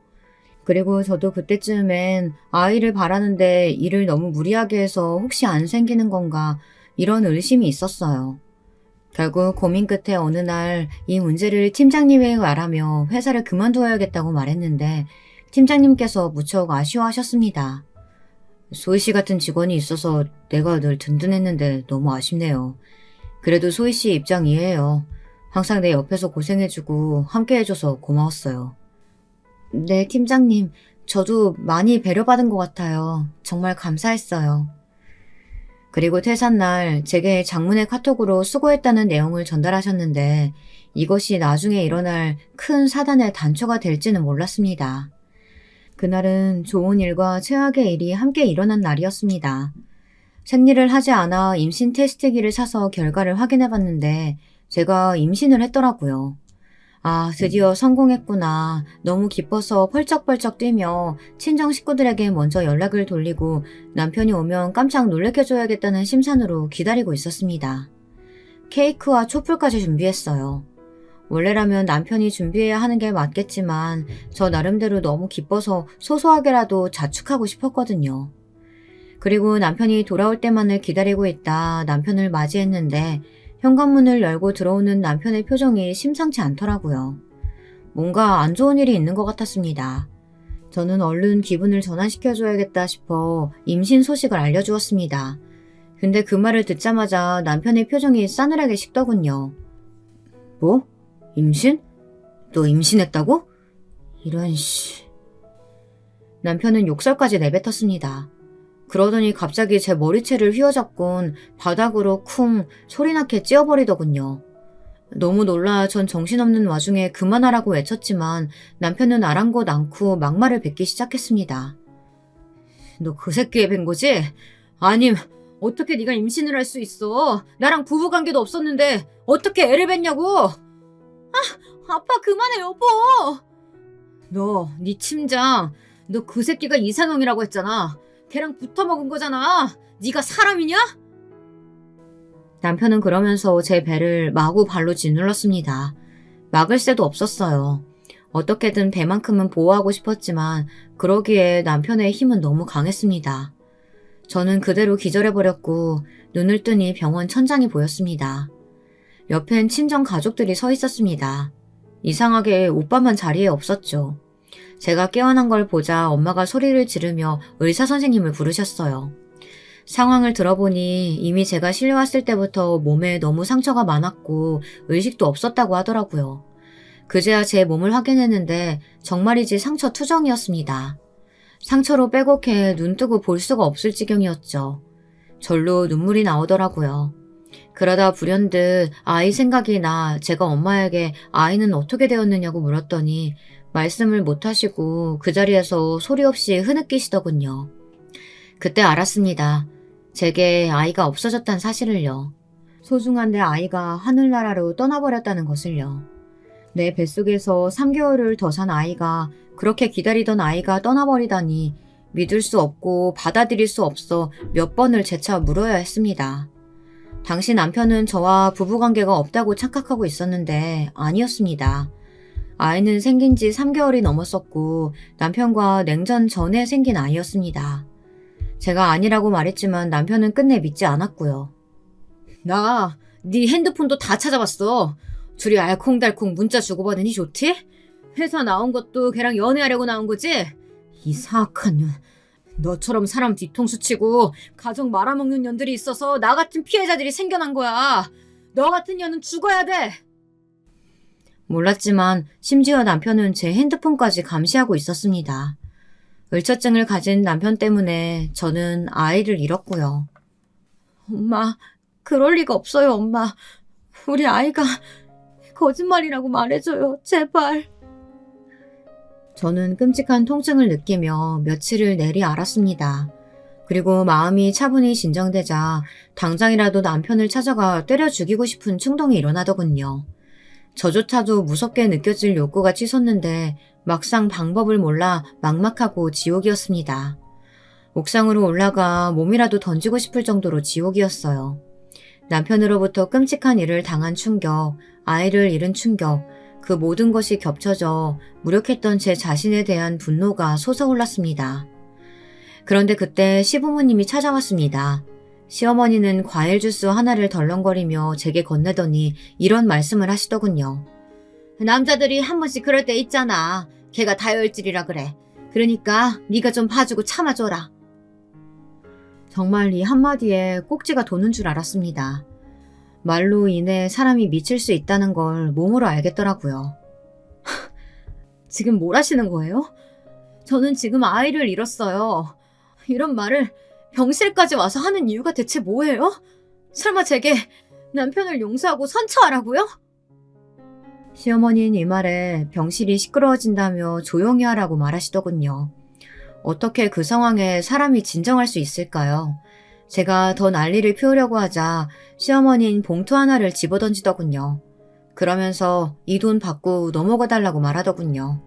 S1: 그리고 저도 그때쯤엔 아이를 바라는데 일을 너무 무리하게 해서 혹시 안 생기는 건가 이런 의심이 있었어요. 결국 고민 끝에 어느 날 이 문제를 팀장님에게 말하며 회사를 그만두어야겠다고 말했는데 팀장님께서 무척 아쉬워하셨습니다. 소희 씨 같은 직원이 있어서 내가 늘 든든했는데 너무 아쉽네요. 그래도 소희 씨 입장 이해해요. 항상 내 옆에서 고생해주고 함께해줘서 고마웠어요. 네, 팀장님. 저도 많이 배려받은 것 같아요. 정말 감사했어요. 그리고 퇴사날 제게 장문의 카톡으로 수고했다는 내용을 전달하셨는데 이것이 나중에 일어날 큰 사단의 단초가 될지는 몰랐습니다. 그날은 좋은 일과 최악의 일이 함께 일어난 날이었습니다. 생리를 하지 않아 임신 테스트기를 사서 결과를 확인해봤는데 제가 임신을 했더라고요. 아, 드디어 성공했구나. 너무 기뻐서 펄쩍펄쩍 뛰며 친정 식구들에게 먼저 연락을 돌리고 남편이 오면 깜짝 놀래켜줘야겠다는 심산으로 기다리고 있었습니다. 케이크와 촛불까지 준비했어요. 원래라면 남편이 준비해야 하는 게 맞겠지만 저 나름대로 너무 기뻐서 소소하게라도 자축하고 싶었거든요. 그리고 남편이 돌아올 때만을 기다리고 있다 남편을 맞이했는데 현관문을 열고 들어오는 남편의 표정이 심상치 않더라고요. 뭔가 안 좋은 일이 있는 것 같았습니다. 저는 얼른 기분을 전환시켜줘야겠다 싶어 임신 소식을 알려주었습니다. 근데 그 말을 듣자마자 남편의 표정이 싸늘하게 식더군요. 뭐? 임신? 너 임신했다고? 이런 씨. 남편은 욕설까지 내뱉었습니다. 그러더니 갑자기 제 머리채를 휘어잡곤 바닥으로 쿵 소리나게 찧어버리더군요. 너무 놀라 전 정신없는 와중에 그만하라고 외쳤지만 남편은 아랑곳 않고 막말을 뱉기 시작했습니다. 너 그 새끼에 뵌 거지? 아님 어떻게 네가 임신을 할 수 있어? 나랑 부부관계도 없었는데 어떻게 애를 뱉냐고? 아빠 그만해 여보. 너 네 침장 너 그 새끼가 이상형이라고 했잖아. 걔랑 붙어먹은 거잖아. 네가 사람이냐? 남편은 그러면서 제 배를 마구 발로 짓눌렀습니다. 막을 새도 없었어요. 어떻게든 배만큼은 보호하고 싶었지만 그러기에 남편의 힘은 너무 강했습니다. 저는 그대로 기절해버렸고 눈을 뜨니 병원 천장이 보였습니다. 옆엔 친정 가족들이 서 있었습니다. 이상하게 오빠만 자리에 없었죠. 제가 깨어난 걸 보자 엄마가 소리를 지르며 의사 선생님을 부르셨어요. 상황을 들어보니 이미 제가 실려왔을 때부터 몸에 너무 상처가 많았고 의식도 없었다고 하더라고요. 그제야 제 몸을 확인했는데 정말이지 상처 투정이었습니다. 상처로 빼곡해 눈 뜨고 볼 수가 없을 지경이었죠. 절로 눈물이 나오더라고요. 그러다 불현듯 아이 생각이 나 제가 엄마에게 아이는 어떻게 되었느냐고 물었더니 말씀을 못하시고 그 자리에서 소리 없이 흐느끼시더군요. 그때 알았습니다. 제게 아이가 없어졌다는 사실을요. 소중한 내 아이가 하늘나라로 떠나버렸다는 것을요. 내 뱃속에서 3개월을 더 산 아이가, 그렇게 기다리던 아이가 떠나버리다니 믿을 수 없고 받아들일 수 없어 몇 번을 재차 물어야 했습니다. 당시 남편은 저와 부부관계가 없다고 착각하고 있었는데 아니었습니다. 아이는 생긴 지 3개월이 넘었었고 남편과 냉전 전에 생긴 아이였습니다. 제가 아니라고 말했지만 남편은 끝내 믿지 않았고요. 나 네 핸드폰도 다 찾아봤어. 둘이 알콩달콩 문자 주고받으니 좋지? 회사 나온 것도 걔랑 연애하려고 나온 거지? 이 사악한 년. 너처럼 사람 뒤통수 치고 가정 말아먹는 년들이 있어서 나 같은 피해자들이 생겨난 거야. 너 같은 년은 죽어야 돼. 몰랐지만 심지어 남편은 제 핸드폰까지 감시하고 있었습니다. 을처증을 가진 남편 때문에 저는 아이를 잃었고요. 엄마, 그럴 리가 없어요, 엄마. 우리 아이가 거짓말이라고 말해줘요, 제발. 저는 끔찍한 통증을 느끼며 며칠을 내리 앓았습니다. 그리고 마음이 차분히 진정되자 당장이라도 남편을 찾아가 때려 죽이고 싶은 충동이 일어나더군요. 저조차도 무섭게 느껴질 욕구가 치솟는데 막상 방법을 몰라 막막하고 지옥이었습니다. 옥상으로 올라가 몸이라도 던지고 싶을 정도로 지옥이었어요. 남편으로부터 끔찍한 일을 당한 충격, 아이를 잃은 충격, 그 모든 것이 겹쳐져 무력했던 제 자신에 대한 분노가 솟아올랐습니다. 그런데 그때 시부모님이 찾아왔습니다. 시어머니는 과일 주스 하나를 덜렁거리며 제게 건네더니 이런 말씀을 하시더군요. 남자들이 한 번씩 그럴 때 있잖아. 걔가 다혈질이라 그래. 그러니까 네가 좀 봐주고 참아줘라. 정말 이 한마디에 꼭지가 도는 줄 알았습니다. 말로 인해 사람이 미칠 수 있다는 걸 몸으로 알겠더라고요. 지금 뭘 하시는 거예요? 저는 지금 아이를 잃었어요. 이런 말을 병실까지 와서 하는 이유가 대체 뭐예요? 설마 제게 남편을 용서하고 선처하라고요? 시어머니는 이 말에 병실이 시끄러워진다며 조용히 하라고 말하시더군요. 어떻게 그 상황에 사람이 진정할 수 있을까요? 제가 더 난리를 피우려고 하자 시어머니는 봉투 하나를 집어던지더군요. 그러면서 이 돈 받고 넘어가 달라고 말하더군요.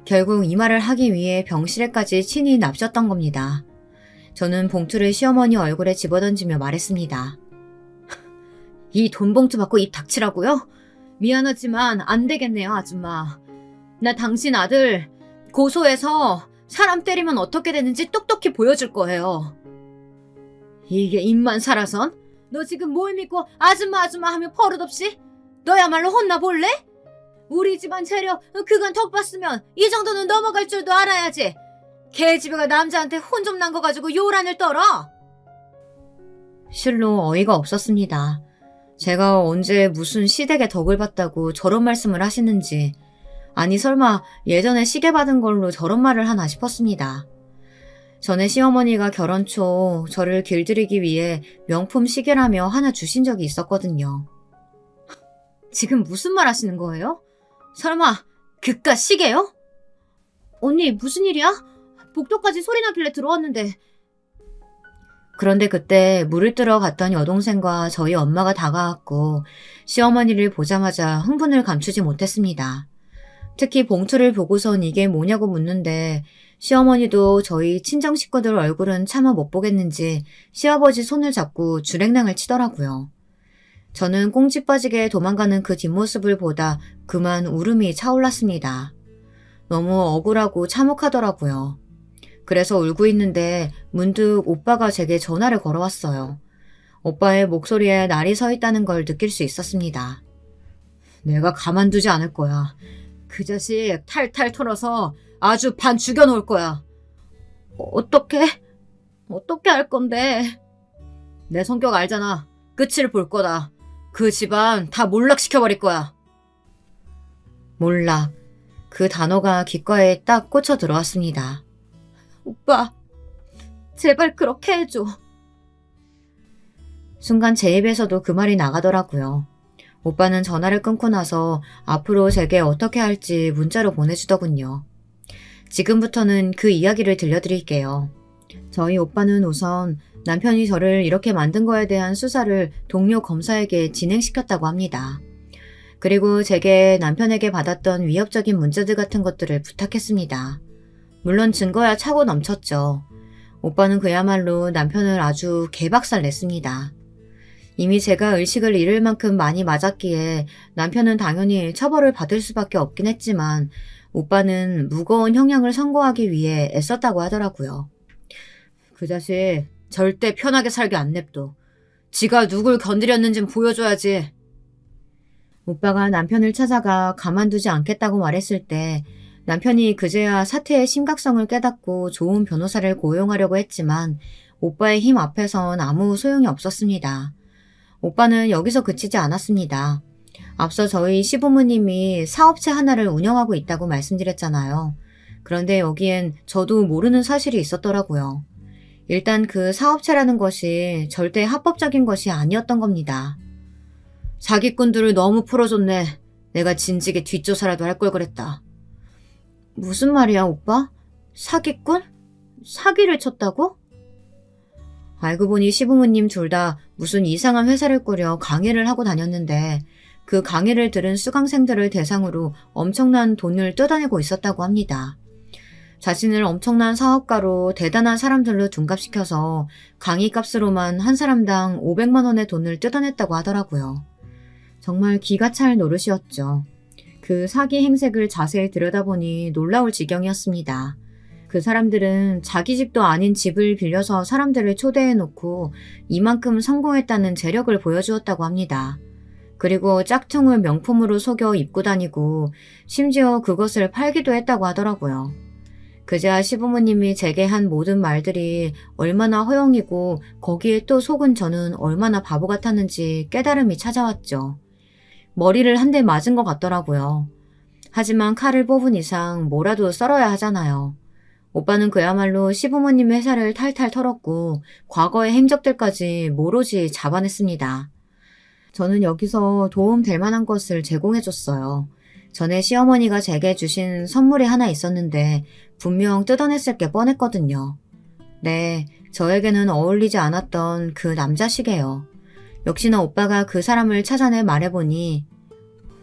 S1: 결국 이 말을 하기 위해 병실에까지 친히 납셨던 겁니다. 저는 봉투를 시어머니 얼굴에 집어던지며 말했습니다. 이 돈 봉투 받고 입 닥치라고요? 미안하지만 안 되겠네요, 아줌마. 나 당신 아들 고소해서 사람 때리면 어떻게 되는지 똑똑히 보여줄 거예요. 이게 입만 살아선? 너 지금 뭘 믿고 아줌마 하며 버릇없이? 너야말로 혼나볼래? 우리 집안 재력 그간 덕봤으면 이 정도는 넘어갈 줄도 알아야지. 개집애가 남자한테 혼 좀 난 거 가지고 요란을 떨어. 실로 어이가 없었습니다. 제가 언제 무슨 시댁의 덕을 봤다고 저런 말씀을 하시는지, 아니 설마 예전에 시계 받은 걸로 저런 말을 하나 싶었습니다. 전에 시어머니가 결혼 초 저를 길들이기 위해 명품 시계라며 하나 주신 적이 있었거든요. 지금 무슨 말 하시는 거예요? 설마 그깟 시계요? 언니 무슨 일이야? 복도까지 소리 나길래 들어왔는데. 그런데 그때 물을 뜨러 갔던 여동생과 저희 엄마가 다가왔고 시어머니를 보자마자 흥분을 감추지 못했습니다. 특히 봉투를 보고선 이게 뭐냐고 묻는데 시어머니도 저희 친정 식구들 얼굴은 차마 못 보겠는지 시아버지 손을 잡고 주랭랑을 치더라고요. 저는 꽁지 빠지게 도망가는 그 뒷모습을 보다 그만 울음이 차올랐습니다. 너무 억울하고 참혹하더라고요. 그래서 울고 있는데 문득 오빠가 제게 전화를 걸어왔어요. 오빠의 목소리에 날이 서 있다는 걸 느낄 수 있었습니다. 내가 가만두지 않을 거야. 그 자식 탈탈 털어서 아주 반 죽여놓을 거야. 어떻게 할 건데? 내 성격 알잖아. 끝을 볼 거다. 그 집안 다 몰락시켜버릴 거야. 몰락. 그 단어가 귓가에 딱 꽂혀 들어왔습니다. 오빠, 제발 그렇게 해줘. 순간 제 입에서도 그 말이 나가더라고요. 오빠는 전화를 끊고 나서 앞으로 제게 어떻게 할지 문자로 보내주더군요. 지금부터는 그 이야기를 들려드릴게요. 저희 오빠는 우선 남편이 저를 이렇게 만든 거에 대한 수사를 동료 검사에게 진행시켰다고 합니다. 그리고 제게 남편에게 받았던 위협적인 문자들 같은 것들을 부탁했습니다. 물론 증거야 차고 넘쳤죠. 오빠는 그야말로 남편을 아주 개박살 냈습니다. 이미 제가 의식을 잃을 만큼 많이 맞았기에 남편은 당연히 처벌을 받을 수밖에 없긴 했지만 오빠는 무거운 형량을 선고하기 위해 애썼다고 하더라고요. 그 자식 절대 편하게 살게 안 냅둬. 지가 누굴 건드렸는진 보여줘야지. 오빠가 남편을 찾아가 가만두지 않겠다고 말했을 때 남편이 그제야 사태의 심각성을 깨닫고 좋은 변호사를 고용하려고 했지만 오빠의 힘 앞에선 아무 소용이 없었습니다. 오빠는 여기서 그치지 않았습니다. 앞서 저희 시부모님이 사업체 하나를 운영하고 있다고 말씀드렸잖아요. 그런데 여기엔 저도 모르는 사실이 있었더라고요. 일단 그 사업체라는 것이 절대 합법적인 것이 아니었던 겁니다. 사기꾼들을 너무 풀어줬네. 내가 진즉에 뒷조사라도 할 걸 그랬다. 무슨 말이야, 오빠? 사기꾼? 사기를 쳤다고? 알고 보니 시부모님 둘 다 무슨 이상한 회사를 꾸려 강의를 하고 다녔는데 그 강의를 들은 수강생들을 대상으로 엄청난 돈을 뜯어내고 있었다고 합니다. 자신을 엄청난 사업가로 대단한 사람들로 둔갑시켜서 강의값으로만 한 사람당 500만 원의 돈을 뜯어냈다고 하더라고요. 정말 기가 찰 노릇이었죠. 그 사기 행색을 자세히 들여다보니 놀라울 지경이었습니다. 그 사람들은 자기 집도 아닌 집을 빌려서 사람들을 초대해놓고 이만큼 성공했다는 재력을 보여주었다고 합니다. 그리고 짝퉁을 명품으로 속여 입고 다니고 심지어 그것을 팔기도 했다고 하더라고요. 그제야 시부모님이 제게 한 모든 말들이 얼마나 허영이고 거기에 또 속은 저는 얼마나 바보 같았는지 깨달음이 찾아왔죠. 머리를 한 대 맞은 것 같더라고요. 하지만 칼을 뽑은 이상 뭐라도 썰어야 하잖아요. 오빠는 그야말로 시부모님 회사를 탈탈 털었고 과거의 행적들까지 모로지 잡아냈습니다. 저는 여기서 도움 될 만한 것을 제공해줬어요. 전에 시어머니가 제게 주신 선물이 하나 있었는데 분명 뜯어냈을 게 뻔했거든요. 네, 저에게는 어울리지 않았던 그 남자 시계요. 역시나 오빠가 그 사람을 찾아내 말해보니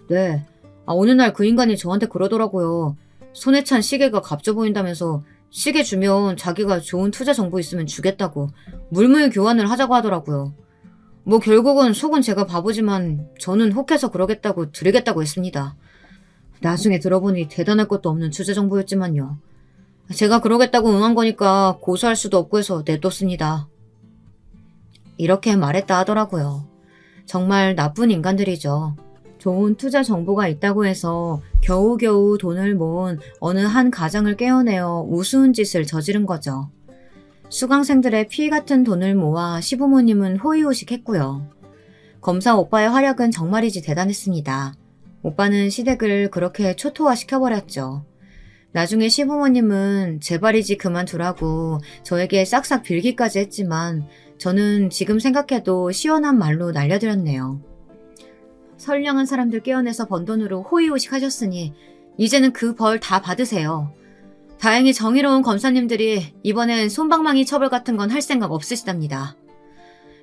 S1: 네, 어느 날 그 인간이 저한테 그러더라고요. 손에 찬 시계가 값져 보인다면서 시계 주면 자기가 좋은 투자 정보 있으면 주겠다고 물물 교환을 하자고 하더라고요. 뭐 결국은 속은 제가 바보지만 저는 혹해서 그러겠다고 드리겠다고 했습니다. 나중에 들어보니 대단할 것도 없는 투자 정보였지만요. 제가 그러겠다고 응한 거니까 고소할 수도 없고 해서 내뒀습니다. 이렇게 말했다 하더라고요. 정말 나쁜 인간들이죠. 좋은 투자 정보가 있다고 해서 겨우겨우 돈을 모은 어느 한 가정을 깨어내어 우스운 짓을 저지른 거죠. 수강생들의 피 같은 돈을 모아 시부모님은 호의호식했고요. 검사 오빠의 활약은 정말이지 대단했습니다. 오빠는 시댁을 그렇게 초토화시켜버렸죠. 나중에 시부모님은 제발이지 그만두라고 저에게 싹싹 빌기까지 했지만 저는 지금 생각해도 시원한 말로 날려드렸네요. 선량한 사람들 깨어내서 번 돈으로 호의호식 하셨으니 이제는 그 벌 다 받으세요. 다행히 정의로운 검사님들이 이번엔 솜방망이 처벌 같은 건 할 생각 없으시답니다.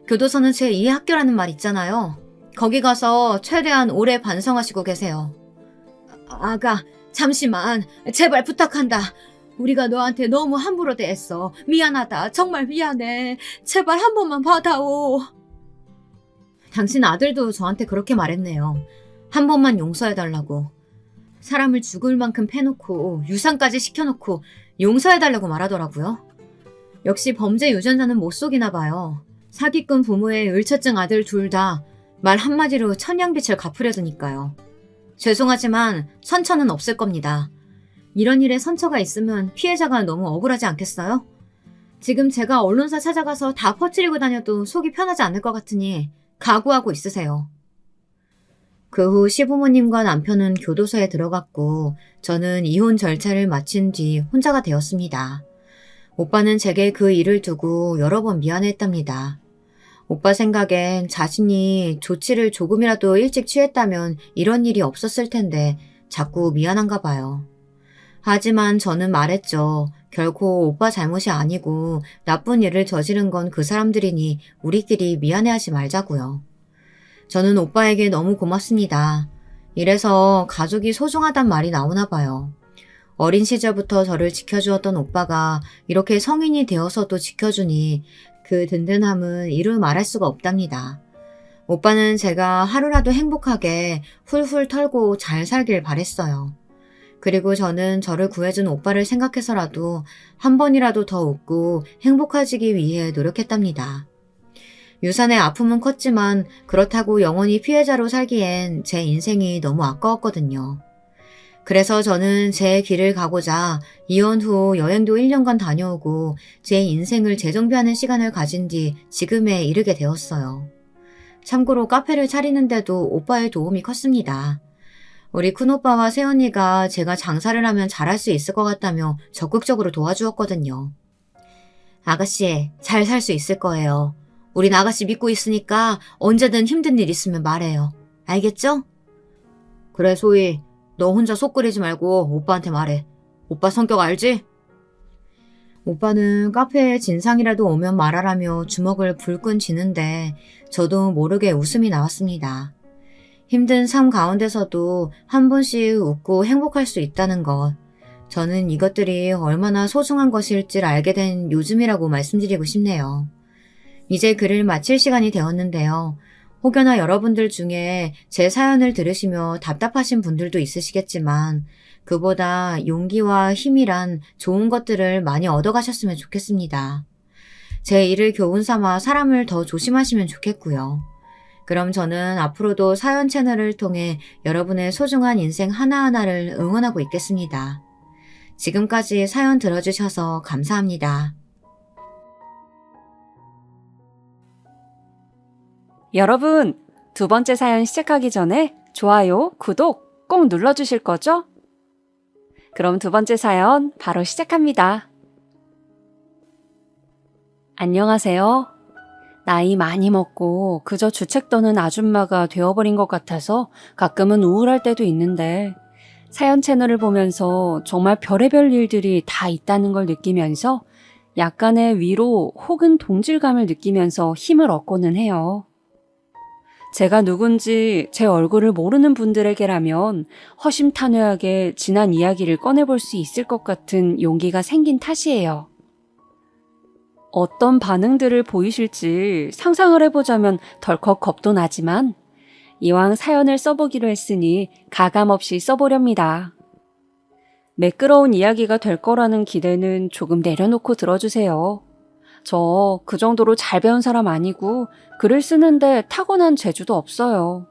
S1: 교도소는 제2의 학교라는 말 있잖아요. 거기 가서 최대한 오래 반성하시고 계세요. 아가, 잠시만. 제발 부탁한다. 우리가 너한테 너무 함부로 대했어. 미안하다. 정말 미안해. 제발 한 번만 받아오. 당신 아들도 저한테 그렇게 말했네요. 한 번만 용서해달라고. 사람을 죽을 만큼 패놓고 유산까지 시켜놓고 용서해달라고 말하더라고요. 역시 범죄 유전자는 못 속이나 봐요. 사기꾼 부모의 을처증 아들 둘 다 말 한마디로 천냥빚을 갚으려드니까요. 죄송하지만 선처는 없을 겁니다. 이런 일에 선처가 있으면 피해자가 너무 억울하지 않겠어요? 지금 제가 언론사 찾아가서 다 퍼뜨리고 다녀도 속이 편하지 않을 것 같으니 각오하고 있으세요. 그 후 시부모님과 남편은 교도소에 들어갔고 저는 이혼 절차를 마친 뒤 혼자가 되었습니다. 오빠는 제게 그 일을 두고 여러 번 미안해했답니다. 오빠 생각엔 자신이 조치를 조금이라도 일찍 취했다면 이런 일이 없었을 텐데 자꾸 미안한가 봐요. 하지만 저는 말했죠. 결코 오빠 잘못이 아니고 나쁜 일을 저지른 건 그 사람들이니 우리끼리 미안해하지 말자고요. 저는 오빠에게 너무 고맙습니다. 이래서 가족이 소중하단 말이 나오나 봐요. 어린 시절부터 저를 지켜주었던 오빠가 이렇게 성인이 되어서도 지켜주니 그 든든함은 이루 말할 수가 없답니다. 오빠는 제가 하루라도 행복하게 훌훌 털고 잘 살길 바랬어요. 그리고 저는 저를 구해준 오빠를 생각해서라도 한 번이라도 더 웃고 행복해지기 위해 노력했답니다. 유산의 아픔은 컸지만 그렇다고 영원히 피해자로 살기엔 제 인생이 너무 아까웠거든요. 그래서 저는 제 길을 가고자 이혼 후 여행도 1년간 다녀오고 제 인생을 재정비하는 시간을 가진 뒤 지금에 이르게 되었어요. 참고로 카페를 차리는데도 오빠의 도움이 컸습니다. 우리 큰오빠와 새언니가 제가 장사를 하면 잘할 수 있을 것 같다며 적극적으로 도와주었거든요. 아가씨, 잘 살 수 있을 거예요. 우린 아가씨 믿고 있으니까 언제든 힘든 일 있으면 말해요. 알겠죠? 그래, 소희. 너 혼자 속 끓이지 말고 오빠한테 말해. 오빠 성격 알지? 오빠는 카페에 진상이라도 오면 말하라며 주먹을 불끈 쥐는데 저도 모르게 웃음이 나왔습니다. 힘든 삶 가운데서도 한 번씩 웃고 행복할 수 있다는 것. 저는 이것들이 얼마나 소중한 것일지를 알게 된 요즘이라고 말씀드리고 싶네요. 이제 글을 마칠 시간이 되었는데요. 혹여나 여러분들 중에 제 사연을 들으시며 답답하신 분들도 있으시겠지만 그보다 용기와 힘이란 좋은 것들을 많이 얻어가셨으면 좋겠습니다. 제 일을 교훈 삼아 사람을 더 조심하시면 좋겠고요. 그럼 저는 앞으로도 사연 채널을 통해 여러분의 소중한 인생 하나하나를 응원하고 있겠습니다. 지금까지 사연 들어주셔서 감사합니다.
S2: 여러분, 두 번째 사연 시작하기 전에 좋아요, 구독 꼭 눌러주실 거죠? 그럼 두 번째 사연 바로 시작합니다. 안녕하세요. 나이 많이 먹고 그저 주책 떠는 아줌마가 되어버린 것 같아서 가끔은 우울할 때도 있는데 사연 채널을 보면서 정말 별의별 일들이 다 있다는 걸 느끼면서 약간의 위로 혹은 동질감을 느끼면서 힘을 얻고는 해요. 제가 누군지 제 얼굴을 모르는 분들에게라면 허심탄회하게 지난 이야기를 꺼내볼 수 있을 것 같은 용기가 생긴 탓이에요. 어떤 반응들을 보이실지 상상을 해보자면 덜컥 겁도 나지만 이왕 사연을 써보기로 했으니 가감없이 써보렵니다. 매끄러운 이야기가 될 거라는 기대는 조금 내려놓고 들어주세요. 저 그 정도로 잘 배운 사람 아니고 글을 쓰는데 타고난 재주도 없어요.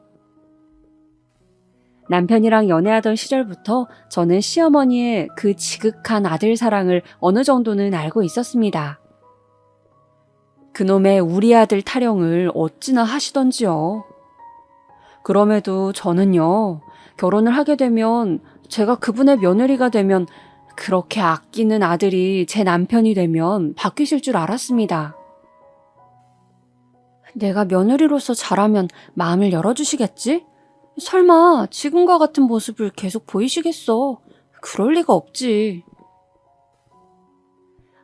S2: 남편이랑 연애하던 시절부터 저는 시어머니의 그 지극한 아들 사랑을 어느 정도는 알고 있었습니다. 그놈의 우리 아들 타령을 어찌나 하시던지요. 그럼에도 저는요, 결혼을 하게 되면 제가 그분의 며느리가 되면 그렇게 아끼는 아들이 제 남편이 되면 바뀌실 줄 알았습니다. 내가 며느리로서 잘하면 마음을 열어주시겠지? 설마 지금과 같은 모습을 계속 보이시겠어? 그럴 리가 없지.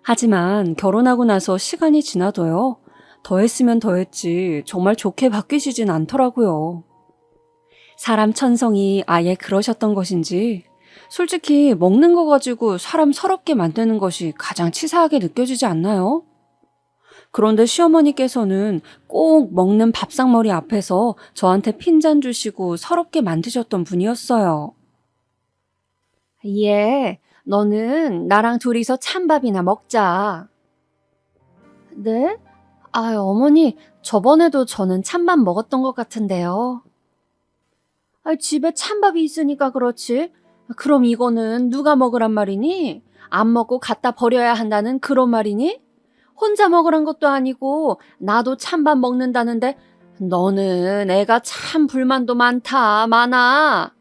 S2: 하지만 결혼하고 나서 시간이 지나도요. 더했으면 더했지 정말 좋게 바뀌시진 않더라고요. 사람 천성이 아예 그러셨던 것인지 솔직히 먹는 거 가지고 사람 서럽게 만드는 것이 가장 치사하게 느껴지지 않나요? 그런데 시어머니께서는 꼭 먹는 밥상머리 앞에서 저한테 핀잔 주시고 서럽게 만드셨던 분이었어요. 예, 너는 나랑 둘이서 찬밥이나 먹자. 네? 어머니, 저번에도 저는 찬밥 먹었던 것 같은데요. 집에 찬밥이 있으니까 그렇지. 그럼 이거는 누가 먹으란 말이니? 안 먹고 갖다 버려야 한다는 그런 말이니? 혼자 먹으란 것도 아니고 나도 찬밥 먹는다는데 너는 애가 참 불만도 많아.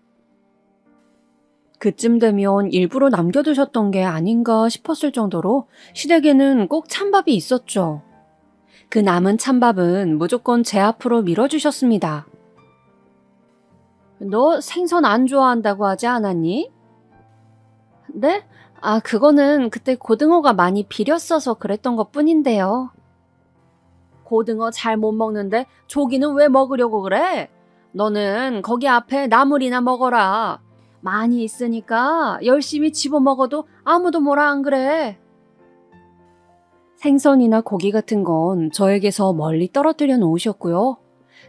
S2: 그쯤 되면 일부러 남겨두셨던 게 아닌가 싶었을 정도로 시댁에는 꼭 찬밥이 있었죠. 그 남은 찬밥은 무조건 제 앞으로 밀어주셨습니다. 너 생선 안 좋아한다고 하지 않았니? 네? 그거는 그때 고등어가 많이 비렸어서 그랬던 것 뿐인데요. 고등어 잘 못 먹는데 조기는 왜 먹으려고 그래? 너는 거기 앞에 나물이나 먹어라. 많이 있으니까 열심히 집어 먹어도 아무도 뭐라 안 그래. 생선이나 고기 같은 건 저에게서 멀리 떨어뜨려 놓으셨고요.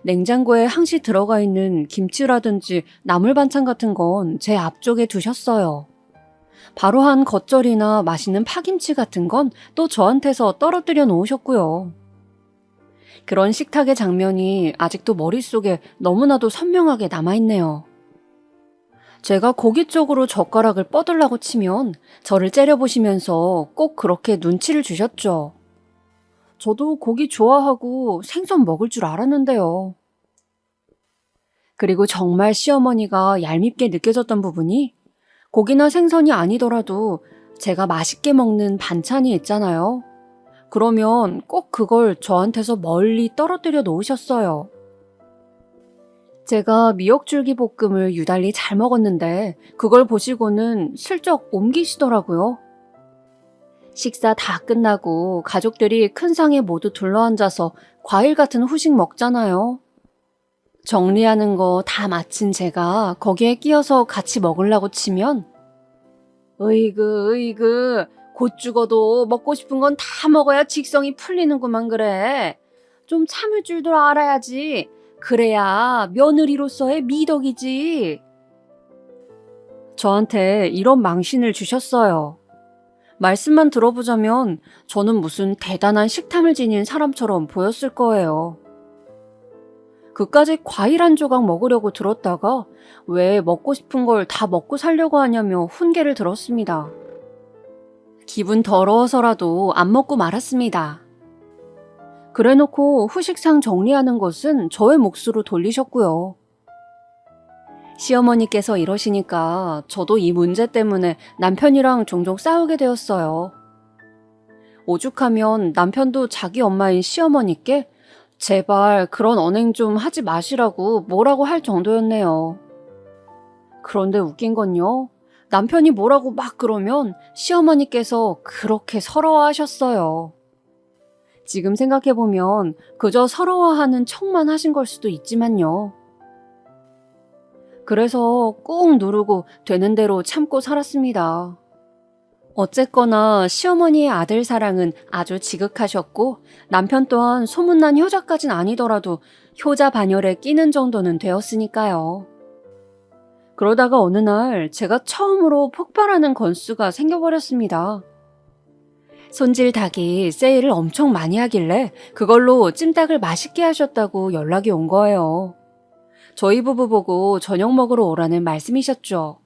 S2: 냉장고에 항시 들어가 있는 김치라든지 나물 반찬 같은 건 제 앞쪽에 두셨어요. 바로 한 겉절이나 맛있는 파김치 같은 건 또 저한테서 떨어뜨려 놓으셨고요. 그런 식탁의 장면이 아직도 머릿속에 너무나도 선명하게 남아있네요. 제가 고기 쪽으로 젓가락을 뻗으려고 치면 저를 째려보시면서 꼭 그렇게 눈치를 주셨죠. 저도 고기 좋아하고 생선 먹을 줄 알았는데요. 그리고 정말 시어머니가 얄밉게 느껴졌던 부분이 고기나 생선이 아니더라도 제가 맛있게 먹는 반찬이 있잖아요. 그러면 꼭 그걸 저한테서 멀리 떨어뜨려 놓으셨어요. 제가 미역줄기 볶음을 유달리 잘 먹었는데 그걸 보시고는 슬쩍 옮기시더라고요. 식사 다 끝나고 가족들이 큰 상에 모두 둘러앉아서 과일 같은 후식 먹잖아요. 정리하는 거 다 마친 제가 거기에 끼어서 같이 먹으려고 치면 으이그 곧 죽어도 먹고 싶은 건 다 먹어야 직성이 풀리는구만 그래. 좀 참을 줄도 알아야지. 그래야 며느리로서의 미덕이지. 저한테 이런 망신을 주셨어요. 말씀만 들어보자면 저는 무슨 대단한 식탐을 지닌 사람처럼 보였을 거예요. 그까짓 과일 한 조각 먹으려고 들었다가 왜 먹고 싶은 걸 다 먹고 살려고 하냐며 훈계를 들었습니다. 기분 더러워서라도 안 먹고 말았습니다. 그래놓고 후식상 정리하는 것은 저의 몫으로 돌리셨고요. 시어머니께서 이러시니까 저도 이 문제 때문에 남편이랑 종종 싸우게 되었어요. 오죽하면 남편도 자기 엄마인 시어머니께 제발 그런 언행 좀 하지 마시라고 뭐라고 할 정도였네요. 그런데 웃긴 건요. 남편이 뭐라고 막 그러면 시어머니께서 그렇게 서러워하셨어요. 지금 생각해보면 그저 서러워하는 척만 하신 걸 수도 있지만요. 그래서 꾹 누르고 되는 대로 참고 살았습니다. 어쨌거나 시어머니의 아들 사랑은 아주 지극하셨고 남편 또한 소문난 효자까진 아니더라도 효자 반열에 끼는 정도는 되었으니까요. 그러다가 어느 날 제가 처음으로 폭발하는 건수가 생겨버렸습니다. 손질 닭이 세일을 엄청 많이 하길래 그걸로 찜닭을 맛있게 하셨다고 연락이 온 거예요. 저희 부부 보고 저녁 먹으러 오라는 말씀이셨죠.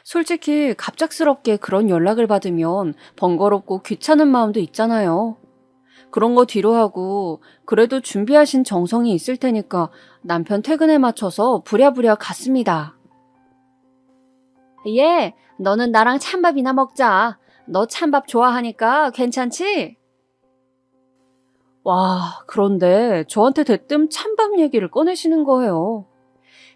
S2: 솔직히 갑작스럽게 그런 연락을 받으면 번거롭고 귀찮은 마음도 있잖아요. 그런 거 뒤로 하고 그래도 준비하신 정성이 있을 테니까 남편 퇴근에 맞춰서 부랴부랴 갔습니다. 예, 너는 나랑 찬밥이나 먹자. 너 찬밥 좋아하니까 괜찮지? 와, 그런데 저한테 대뜸 찬밥 얘기를 꺼내시는 거예요.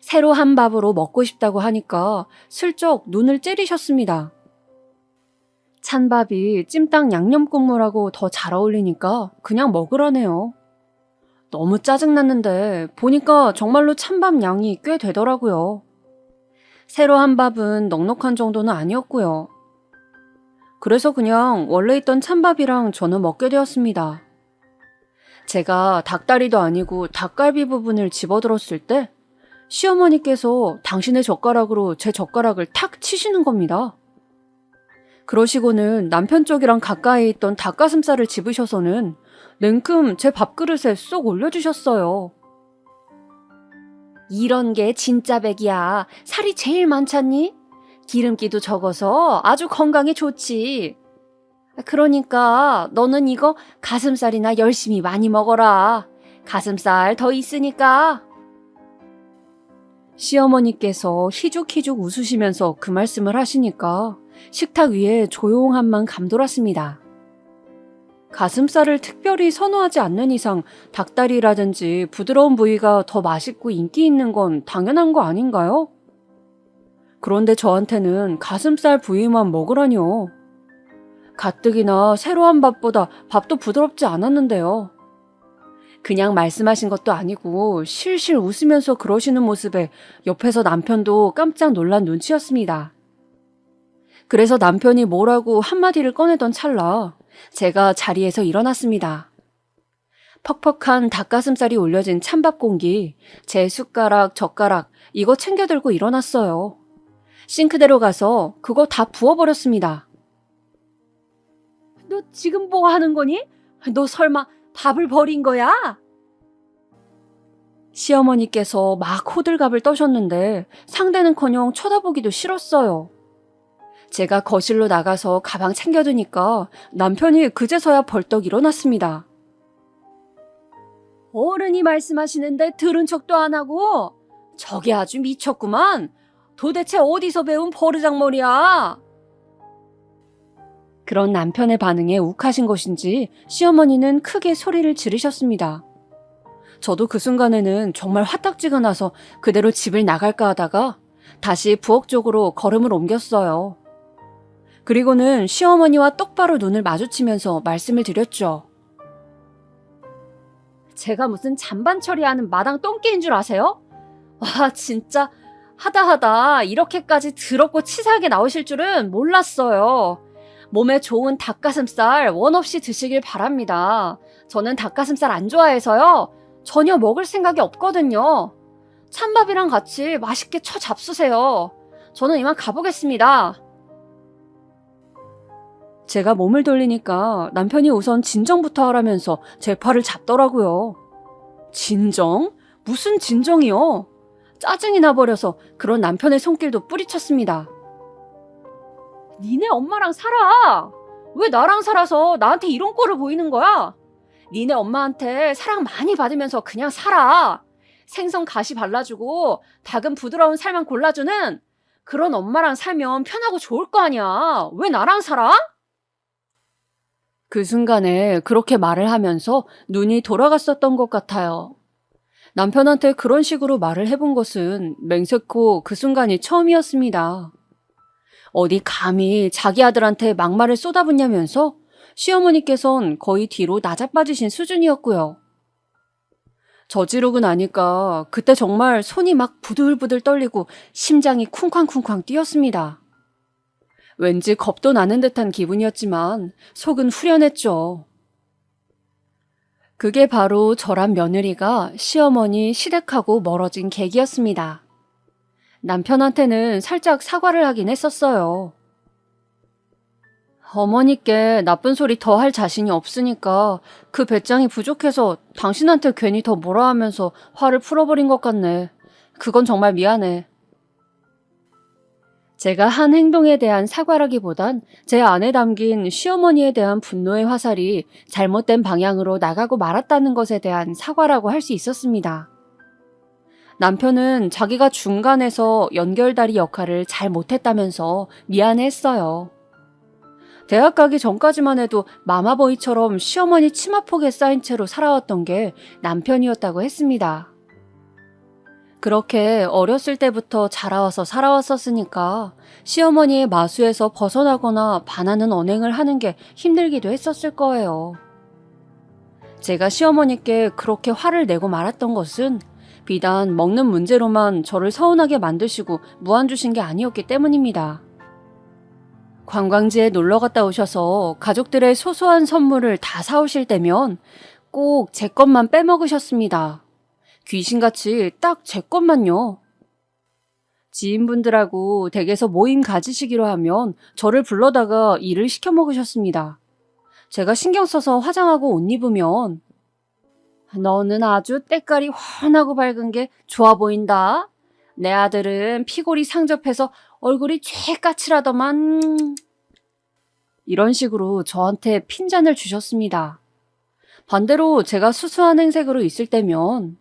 S2: 새로 한 밥으로 먹고 싶다고 하니까 슬쩍 눈을 째리셨습니다. 찬밥이 찜닭 양념 국물하고 더 잘 어울리니까 그냥 먹으라네요. 너무 짜증났는데 보니까 정말로 찬밥 양이 꽤 되더라고요. 새로 한 밥은 넉넉한 정도는 아니었고요. 그래서 그냥 원래 있던 찬밥이랑 저는 먹게 되었습니다. 제가 닭다리도 아니고 닭갈비 부분을 집어들었을 때 시어머니께서 당신의 젓가락으로 제 젓가락을 탁 치시는 겁니다. 그러시고는 남편 쪽이랑 가까이 있던 닭가슴살을 집으셔서는 냉큼 제 밥그릇에 쏙 올려주셨어요. 이런 게 진짜 백이야. 살이 제일 많잖니? 기름기도 적어서 아주 건강에 좋지. 그러니까 너는 이거 가슴살이나 열심히 많이 먹어라. 가슴살 더 있으니까. 시어머니께서 희죽희죽 웃으시면서 그 말씀을 하시니까 식탁 위에 조용함만 감돌았습니다. 가슴살을 특별히 선호하지 않는 이상 닭다리라든지 부드러운 부위가 더 맛있고 인기 있는 건 당연한 거 아닌가요? 그런데 저한테는 가슴살 부위만 먹으라뇨. 가뜩이나 새로운 밥보다 밥도 부드럽지 않았는데요. 그냥 말씀하신 것도 아니고 실실 웃으면서 그러시는 모습에 옆에서 남편도 깜짝 놀란 눈치였습니다. 그래서 남편이 뭐라고 한마디를 꺼내던 찰나 제가 자리에서 일어났습니다. 퍽퍽한 닭가슴살이 올려진 찬밥 공기, 제 숟가락, 젓가락 이거 챙겨 들고 일어났어요. 싱크대로 가서 그거 다 부어버렸습니다. 너 지금 뭐 하는 거니? 너 설마 밥을 버린 거야? 시어머니께서 막 호들갑을 떠셨는데 상대는커녕 쳐다보기도 싫었어요. 제가 거실로 나가서 가방 챙겨두니까 남편이 그제서야 벌떡 일어났습니다. 어른이 말씀하시는데 들은 척도 안 하고 저게 아주 미쳤구만. 도대체 어디서 배운 버르장머리야? 그런 남편의 반응에 욱하신 것인지 시어머니는 크게 소리를 지르셨습니다. 저도 그 순간에는 정말 화딱지가 나서 그대로 집을 나갈까 하다가 다시 부엌 쪽으로 걸음을 옮겼어요. 그리고는 시어머니와 똑바로 눈을 마주치면서 말씀을 드렸죠. 제가 무슨 잔반 처리하는 마당 똥개인 줄 아세요? 와, 진짜 하다 이렇게까지 더럽고 치사하게 나오실 줄은 몰랐어요. 몸에 좋은 닭가슴살 원 없이 드시길 바랍니다. 저는 닭가슴살 안 좋아해서요. 전혀 먹을 생각이 없거든요. 찬밥이랑 같이 맛있게 쳐 잡수세요. 저는 이만 가보겠습니다. 제가 몸을 돌리니까 남편이 우선 진정부터 하라면서 제 팔을 잡더라고요. 진정? 무슨 진정이요? 짜증이 나버려서 그런 남편의 손길도 뿌리쳤습니다. 니네 엄마랑 살아. 왜 나랑 살아서 나한테 이런 꼴을 보이는 거야? 니네 엄마한테 사랑 많이 받으면서 그냥 살아. 생선 가시 발라주고 닭은 부드러운 살만 골라주는 그런 엄마랑 살면 편하고 좋을 거 아니야. 왜 나랑 살아? 그 순간에 그렇게 말을 하면서 눈이 돌아갔었던 것 같아요. 남편한테 그런 식으로 말을 해본 것은 맹세코 그 순간이 처음이었습니다. 어디 감히 자기 아들한테 막말을 쏟아붓냐면서 시어머니께선 거의 뒤로 나자빠지신 수준이었고요. 저지르고 나니까 그때 정말 손이 막 부들부들 떨리고 심장이 쿵쾅쿵쾅 뛰었습니다. 왠지 겁도 나는 듯한 기분이었지만 속은 후련했죠. 그게 바로 저란 며느리가 시어머니 시댁하고 멀어진 계기였습니다. 남편한테는 살짝 사과를 하긴 했었어요. 어머니께 나쁜 소리 더 할 자신이 없으니까 그 배짱이 부족해서 당신한테 괜히 더 뭐라 하면서 화를 풀어버린 것 같네. 그건 정말 미안해. 제가 한 행동에 대한 사과라기보단 제 안에 담긴 시어머니에 대한 분노의 화살이 잘못된 방향으로 나가고 말았다는 것에 대한 사과라고 할 수 있었습니다. 남편은 자기가 중간에서 연결다리 역할을 잘 못했다면서 미안해했어요. 대학 가기 전까지만 해도 마마보이처럼 시어머니 치마폭에 쌓인 채로 살아왔던 게 남편이었다고 했습니다. 그렇게 어렸을 때부터 자라와서 살아왔었으니까 시어머니의 마수에서 벗어나거나 반하는 언행을 하는 게 힘들기도 했었을 거예요. 제가 시어머니께 그렇게 화를 내고 말았던 것은 비단 먹는 문제로만 저를 서운하게 만드시고 무안 주신 게 아니었기 때문입니다. 관광지에 놀러 갔다 오셔서 가족들의 소소한 선물을 다 사오실 때면 꼭 제 것만 빼먹으셨습니다. 귀신같이 딱 제 것만요. 지인분들하고 댁에서 모임 가지시기로 하면 저를 불러다가 일을 시켜 먹으셨습니다. 제가 신경 써서 화장하고 옷 입으면 너는 아주 때깔이 환하고 밝은 게 좋아 보인다. 내 아들은 피골이 상접해서 얼굴이 쬐까칠하더만. 이런 식으로 저한테 핀잔을 주셨습니다. 반대로 제가 수수한 행색으로 있을 때면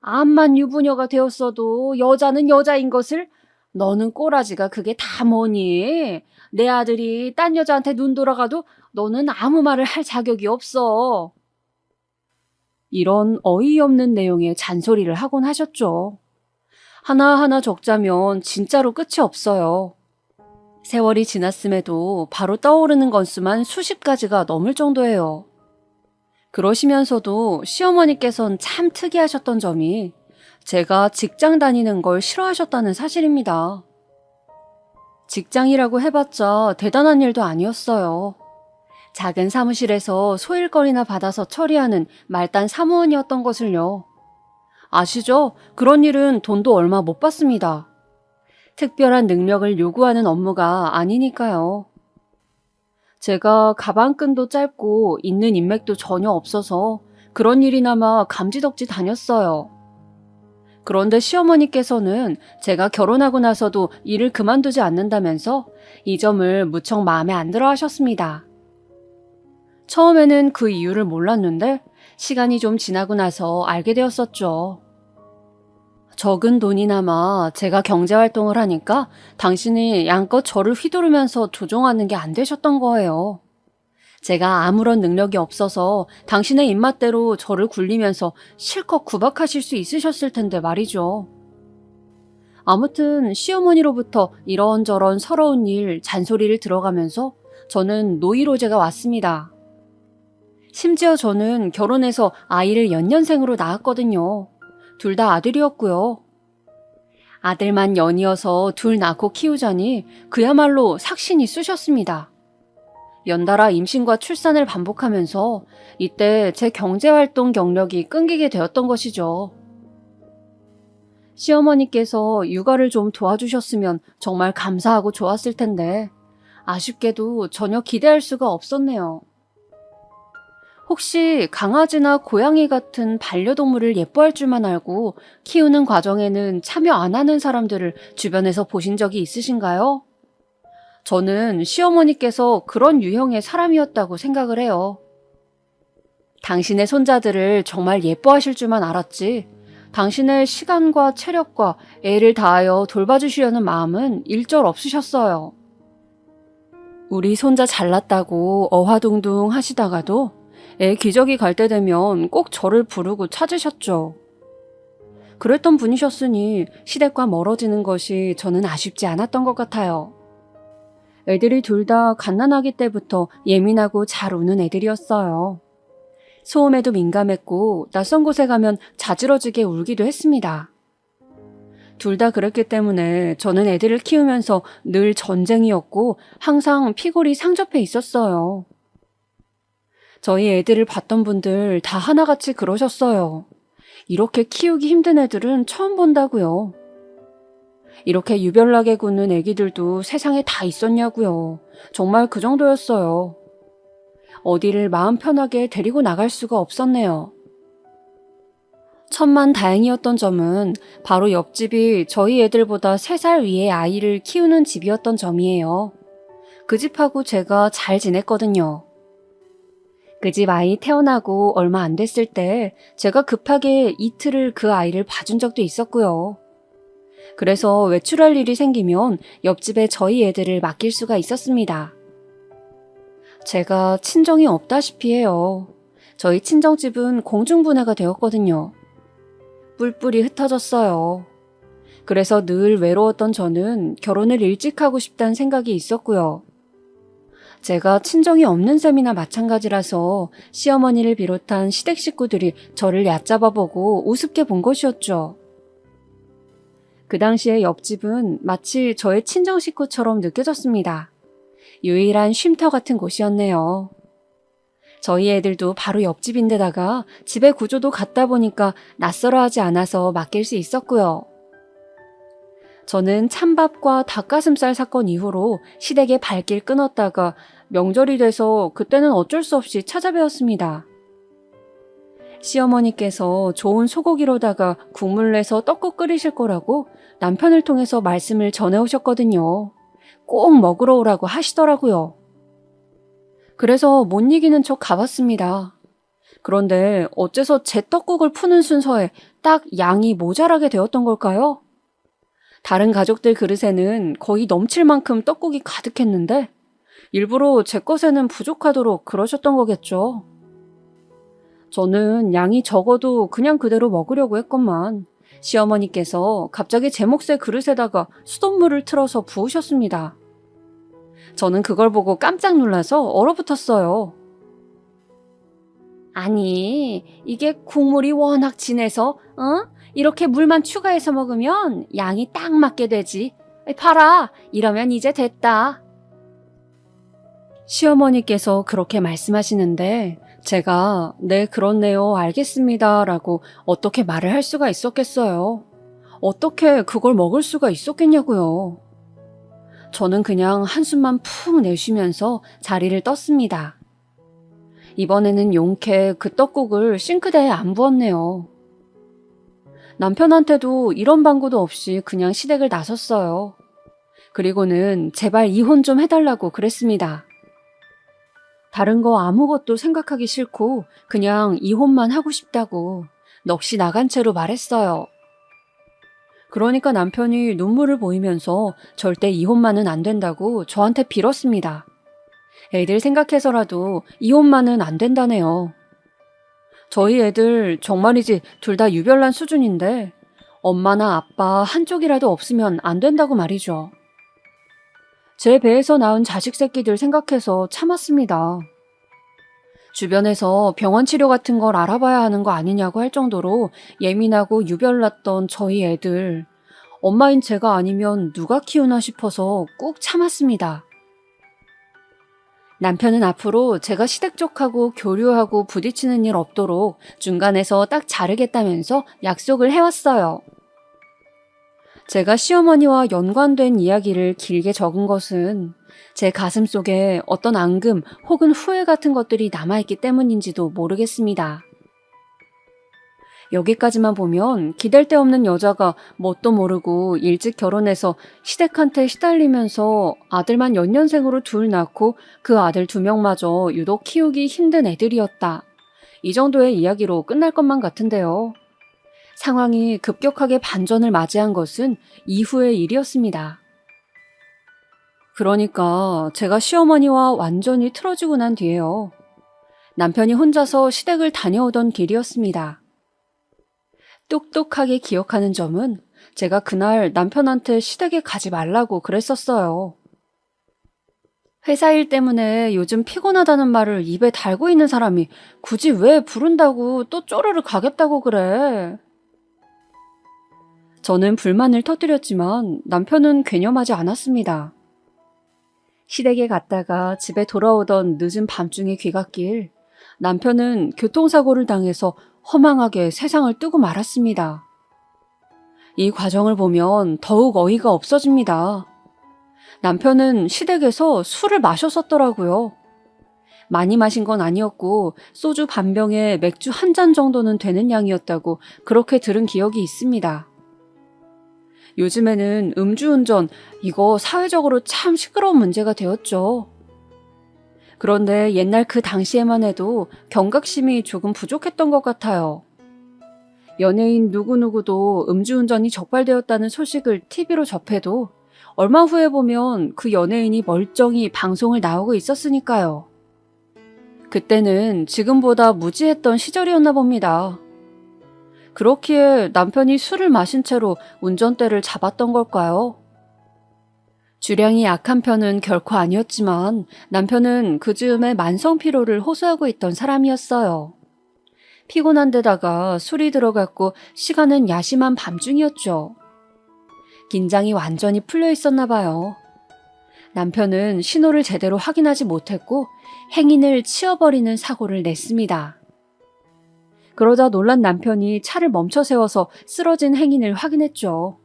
S2: 암만 유부녀가 되었어도 여자는 여자인 것을 너는 꼬라지가 그게 다 뭐니? 내 아들이 딴 여자한테 눈 돌아가도 너는 아무 말을 할 자격이 없어. 이런 어이없는 내용의 잔소리를 하곤 하셨죠. 하나하나 적자면 진짜로 끝이 없어요. 세월이 지났음에도 바로 떠오르는 건수만 수십 가지가 넘을 정도예요. 그러시면서도 시어머니께선 참 특이하셨던 점이 제가 직장 다니는 걸 싫어하셨다는 사실입니다. 직장이라고 해봤자 대단한 일도 아니었어요. 작은 사무실에서 소일거리나 받아서 처리하는 말단 사무원이었던 것을요. 아시죠? 그런 일은 돈도 얼마 못 받습니다. 특별한 능력을 요구하는 업무가 아니니까요. 제가 가방끈도 짧고 있는 인맥도 전혀 없어서 그런 일이나마 감지덕지 다녔어요. 그런데 시어머니께서는 제가 결혼하고 나서도 일을 그만두지 않는다면서 이 점을 무척 마음에 안 들어 하셨습니다. 처음에는 그 이유를 몰랐는데 시간이 좀 지나고 나서 알게 되었었죠. 적은 돈이나마 제가 경제활동을 하니까 당신이 양껏 저를 휘두르면서 조종하는 게 안 되셨던 거예요. 제가 아무런 능력이 없어서 당신의 입맛대로 저를 굴리면서 실컷 구박하실 수 있으셨을 텐데 말이죠. 아무튼 시어머니로부터 이런저런 서러운 일, 잔소리를 들어가면서 저는 노이로제가 왔습니다. 심지어 저는 결혼해서 아이를 연년생으로 낳았거든요. 둘 다 아들이었고요. 아들만 연이어서 둘 낳고 키우자니 그야말로 삭신이 쑤셨습니다. 연달아 임신과 출산을 반복하면서 이때 제 경제활동 경력이 끊기게 되었던 것이죠. 시어머니께서 육아를 좀 도와주셨으면 정말 감사하고 좋았을 텐데 아쉽게도 전혀 기대할 수가 없었네요. 혹시 강아지나 고양이 같은 반려동물을 예뻐할 줄만 알고 키우는 과정에는 참여 안 하는 사람들을 주변에서 보신 적이 있으신가요? 저는 시어머니께서 그런 유형의 사람이었다고 생각을 해요. 당신의 손자들을 정말 예뻐하실 줄만 알았지 당신의 시간과 체력과 애를 다하여 돌봐주시려는 마음은 일절 없으셨어요. 우리 손자 잘났다고 어화둥둥 하시다가도 애 기저귀 갈 때 되면 꼭 저를 부르고 찾으셨죠. 그랬던 분이셨으니 시댁과 멀어지는 것이 저는 아쉽지 않았던 것 같아요. 애들이 둘 다 갓난아기 때부터 예민하고 잘 우는 애들이었어요. 소음에도 민감했고 낯선 곳에 가면 자지러지게 울기도 했습니다. 둘 다 그랬기 때문에 저는 애들을 키우면서 늘 전쟁이었고 항상 피골이 상접해 있었어요. 저희 애들을 봤던 분들 다 하나같이 그러셨어요. 이렇게 키우기 힘든 애들은 처음 본다고요. 이렇게 유별나게 구는 애기들도 세상에 다 있었냐고요. 정말 그 정도였어요. 어디를 마음 편하게 데리고 나갈 수가 없었네요. 천만 다행이었던 점은 바로 옆집이 저희 애들보다 3살 위의 아이를 키우는 집이었던 점이에요. 그 집하고 제가 잘 지냈거든요. 그 집 아이 태어나고 얼마 안 됐을 때 제가 급하게 이틀을 그 아이를 봐준 적도 있었고요. 그래서 외출할 일이 생기면 옆집에 저희 애들을 맡길 수가 있었습니다. 제가 친정이 없다시피 해요. 저희 친정집은 공중분해가 되었거든요. 뿔뿔이 흩어졌어요. 그래서 늘 외로웠던 저는 결혼을 일찍 하고 싶다는 생각이 있었고요. 제가 친정이 없는 셈이나 마찬가지라서 시어머니를 비롯한 시댁 식구들이 저를 얕잡아보고 우습게 본 것이었죠. 그 당시에 옆집은 마치 저의 친정 식구처럼 느껴졌습니다. 유일한 쉼터 같은 곳이었네요. 저희 애들도 바로 옆집인데다가 집의 구조도 같다 보니까 낯설어하지 않아서 맡길 수 있었고요. 저는 찬밥과 닭가슴살 사건 이후로 시댁에 발길 끊었다가 명절이 돼서 그때는 어쩔 수 없이 찾아뵈었습니다. 시어머니께서 좋은 소고기로다가 국물 내서 떡국 끓이실 거라고 남편을 통해서 말씀을 전해오셨거든요. 꼭 먹으러 오라고 하시더라고요. 그래서 못 이기는 척 가봤습니다. 그런데 어째서 제 떡국을 푸는 순서에 딱 양이 모자라게 되었던 걸까요? 다른 가족들 그릇에는 거의 넘칠 만큼 떡국이 가득했는데 일부러 제 것에는 부족하도록 그러셨던 거겠죠. 저는 양이 적어도 그냥 그대로 먹으려고 했건만 시어머니께서 갑자기 제 몫의 그릇에다가 수돗물을 틀어서 부으셨습니다. 저는 그걸 보고 깜짝 놀라서 얼어붙었어요. 아니, 이게 국물이 워낙 진해서 이렇게 물만 추가해서 먹으면 양이 딱 맞게 되지. 봐라, 이러면 이제 됐다. 시어머니께서 그렇게 말씀하시는데 제가 네, 그렇네요, 알겠습니다 라고 어떻게 말을 할 수가 있었겠어요. 어떻게 그걸 먹을 수가 있었겠냐고요. 저는 그냥 한숨만 푹 내쉬면서 자리를 떴습니다. 이번에는 용케 그 떡국을 싱크대에 안 부었네요. 남편한테도 이런 방구도 없이 그냥 시댁을 나섰어요. 그리고는 제발 이혼 좀 해달라고 그랬습니다. 다른 거 아무것도 생각하기 싫고 그냥 이혼만 하고 싶다고 넋이 나간 채로 말했어요. 그러니까 남편이 눈물을 보이면서 절대 이혼만은 안 된다고 저한테 빌었습니다. 애들 생각해서라도 이혼만은 안 된다네요. 저희 애들 정말이지 둘 다 유별난 수준인데 엄마나 아빠 한쪽이라도 없으면 안 된다고 말이죠. 제 배에서 낳은 자식 새끼들 생각해서 참았습니다. 주변에서 병원 치료 같은 걸 알아봐야 하는 거 아니냐고 할 정도로 예민하고 유별났던 저희 애들, 엄마인 제가 아니면 누가 키우나 싶어서 꾹 참았습니다. 남편은 앞으로 제가 시댁 쪽하고 교류하고 부딪히는 일 없도록 중간에서 딱 자르겠다면서 약속을 해왔어요. 제가 시어머니와 연관된 이야기를 길게 적은 것은 제 가슴 속에 어떤 앙금 혹은 후회 같은 것들이 남아있기 때문인지도 모르겠습니다. 여기까지만 보면 기댈 데 없는 여자가 뭣도 모르고 일찍 결혼해서 시댁한테 시달리면서 아들만 연년생으로 둘 낳고 그 아들 2명마저 유독 키우기 힘든 애들이었다. 이 정도의 이야기로 끝날 것만 같은데요. 상황이 급격하게 반전을 맞이한 것은 이후의 일이었습니다. 그러니까 제가 시어머니와 완전히 틀어지고 난 뒤에요. 남편이 혼자서 시댁을 다녀오던 길이었습니다. 똑똑하게 기억하는 점은 제가 그날 남편한테 시댁에 가지 말라고 그랬었어요. 회사 일 때문에 요즘 피곤하다는 말을 입에 달고 있는 사람이 굳이 왜 부른다고 또 쪼르르 가겠다고 그래. 저는 불만을 터뜨렸지만 남편은 괴념하지 않았습니다. 시댁에 갔다가 집에 돌아오던 늦은 밤중의 귀갓길, 남편은 교통사고를 당해서 허망하게 세상을 뜨고 말았습니다. 이 과정을 보면 더욱 어이가 없어집니다. 남편은 시댁에서 술을 마셨었더라고요. 많이 마신 건 아니었고 소주 반 병에 맥주 한 잔 정도는 되는 양이었다고 그렇게 들은 기억이 있습니다. 요즘에는 음주운전, 이거 사회적으로 참 시끄러운 문제가 되었죠. 그런데 옛날 그 당시에만 해도 경각심이 조금 부족했던 것 같아요. 연예인 누구누구도 음주운전이 적발되었다는 소식을 TV로 접해도 얼마 후에 보면 그 연예인이 멀쩡히 방송을 나오고 있었으니까요. 그때는 지금보다 무지했던 시절이었나 봅니다. 그렇기에 남편이 술을 마신 채로 운전대를 잡았던 걸까요? 주량이 약한 편은 결코 아니었지만 남편은 그 즈음에 만성피로를 호소하고 있던 사람이었어요. 피곤한 데다가 술이 들어갔고 시간은 야심한 밤중이었죠. 긴장이 완전히 풀려 있었나 봐요. 남편은 신호를 제대로 확인하지 못했고 행인을 치어버리는 사고를 냈습니다. 그러자 놀란 남편이 차를 멈춰 세워서 쓰러진 행인을 확인했죠.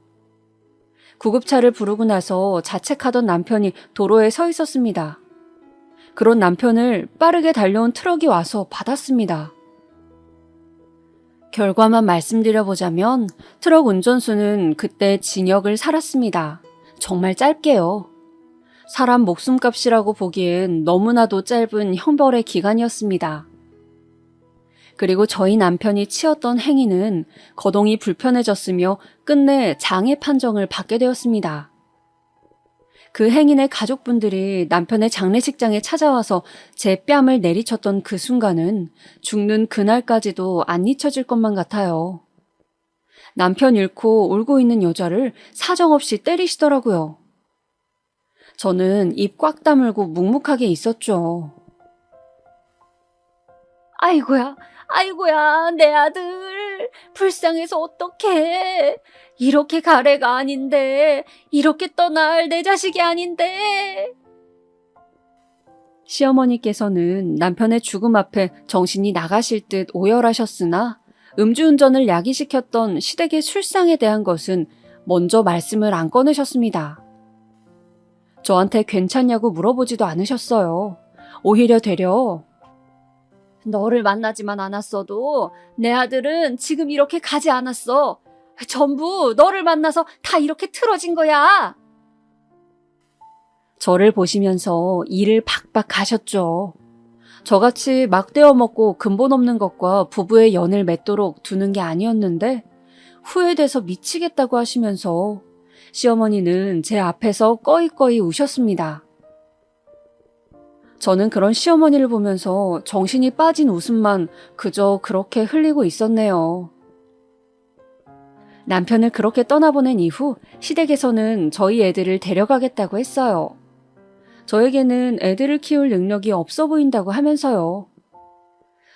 S2: 구급차를 부르고 나서 자책하던 남편이 도로에 서 있었습니다. 그런 남편을 빠르게 달려온 트럭이 와서 받았습니다. 결과만 말씀드려보자면 트럭 운전수는 그때 징역을 살았습니다. 정말 짧게요. 사람 목숨값이라고 보기엔 너무나도 짧은 형벌의 기간이었습니다. 그리고 저희 남편이 치었던 행위는 거동이 불편해졌으며 끝내 장애 판정을 받게 되었습니다. 그 행인의 가족분들이 남편의 장례식장에 찾아와서 제 뺨을 내리쳤던 그 순간은 죽는 그날까지도 안 잊혀질 것만 같아요. 남편 잃고 울고 있는 여자를 사정없이 때리시더라고요. 저는 입 꽉 다물고 묵묵하게 있었죠. 아이고야, 아이고야, 내 아들. 불쌍해서 어떡해. 이렇게 가래가 아닌데, 이렇게 떠날 내 자식이 아닌데. 시어머니께서는 남편의 죽음 앞에 정신이 나가실 듯 오열하셨으나 음주운전을 야기시켰던 시댁의 술상에 대한 것은 먼저 말씀을 안 꺼내셨습니다. 저한테 괜찮냐고 물어보지도 않으셨어요. 오히려 되려 너를 만나지만 않았어도 내 아들은 지금 이렇게 가지 않았어. 전부 너를 만나서 다 이렇게 틀어진 거야. 저를 보시면서 이를 박박 가셨죠. 저같이 막 떼어먹고 근본 없는 것과 부부의 연을 맺도록 두는 게 아니었는데 후회돼서 미치겠다고 하시면서 시어머니는 제 앞에서 꺼이꺼이 우셨습니다. 저는 그런 시어머니를 보면서 정신이 빠진 웃음만 그저 그렇게 흘리고 있었네요. 남편을 그렇게 떠나보낸 이후 시댁에서는 저희 애들을 데려가겠다고 했어요. 저에게는 애들을 키울 능력이 없어 보인다고 하면서요.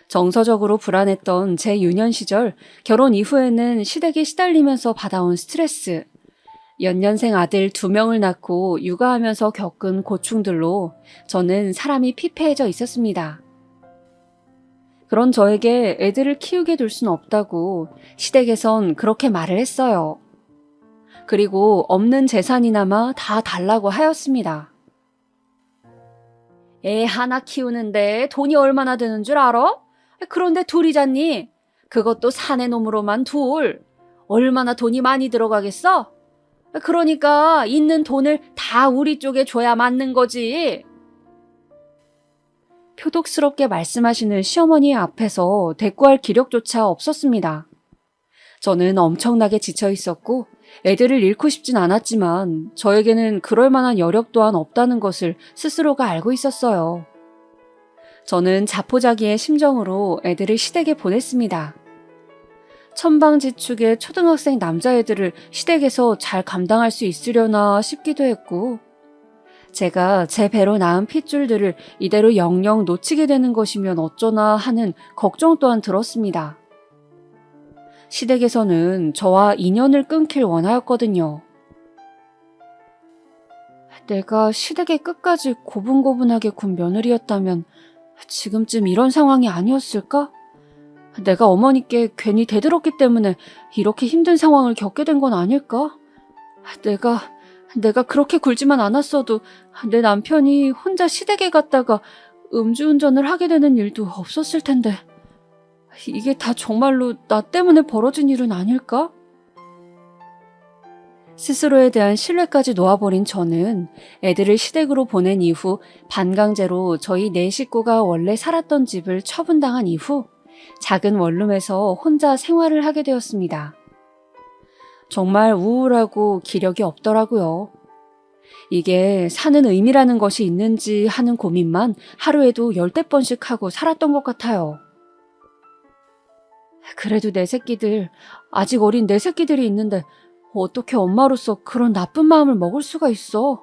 S2: 정서적으로 불안했던 제 유년 시절, 결혼 이후에는 시댁에 시달리면서 받아온 스트레스, 연년생 아들 2명을 낳고 육아하면서 겪은 고충들로 저는 사람이 피폐해져 있었습니다. 그런 저에게 애들을 키우게 둘 순 없다고 시댁에선 그렇게 말을 했어요. 그리고 없는 재산이나마 다 달라고 하였습니다. 애 하나 키우는데 돈이 얼마나 드는 줄 알아? 그런데 둘이잖니. 그것도 사내 놈으로만 둘. 얼마나 돈이 많이 들어가겠어? 그러니까 있는 돈을 다 우리 쪽에 줘야 맞는 거지. 표독스럽게 말씀하시는 시어머니 앞에서 대꾸할 기력조차 없었습니다. 저는 엄청나게 지쳐 있었고 애들을 잃고 싶진 않았지만 저에게는 그럴 만한 여력 또한 없다는 것을 스스로가 알고 있었어요. 저는 자포자기의 심정으로 애들을 시댁에 보냈습니다. 천방지축의 초등학생 남자애들을 시댁에서 잘 감당할 수 있으려나 싶기도 했고 제가 제 배로 낳은 핏줄들을 이대로 영영 놓치게 되는 것이면 어쩌나 하는 걱정 또한 들었습니다. 시댁에서는 저와 인연을 끊길 원하였거든요. 내가 시댁의 끝까지 고분고분하게 군 며느리였다면 지금쯤 이런 상황이 아니었을까? 내가 어머니께 괜히 대들었기 때문에 이렇게 힘든 상황을 겪게 된 건 아닐까? 내가 그렇게 굴지만 않았어도 내 남편이 혼자 시댁에 갔다가 음주운전을 하게 되는 일도 없었을 텐데 이게 다 정말로 나 때문에 벌어진 일은 아닐까? 스스로에 대한 신뢰까지 놓아버린 저는 애들을 시댁으로 보낸 이후 반강제로 저희 4식구가 원래 살았던 집을 처분당한 이후 작은 원룸에서 혼자 생활을 하게 되었습니다. 정말 우울하고 기력이 없더라고요. 이게 사는 의미라는 것이 있는지 하는 고민만 하루에도 10대번씩 하고 살았던 것 같아요. 그래도 내 새끼들, 아직 어린 내 새끼들이 있는데 어떻게 엄마로서 그런 나쁜 마음을 먹을 수가 있어?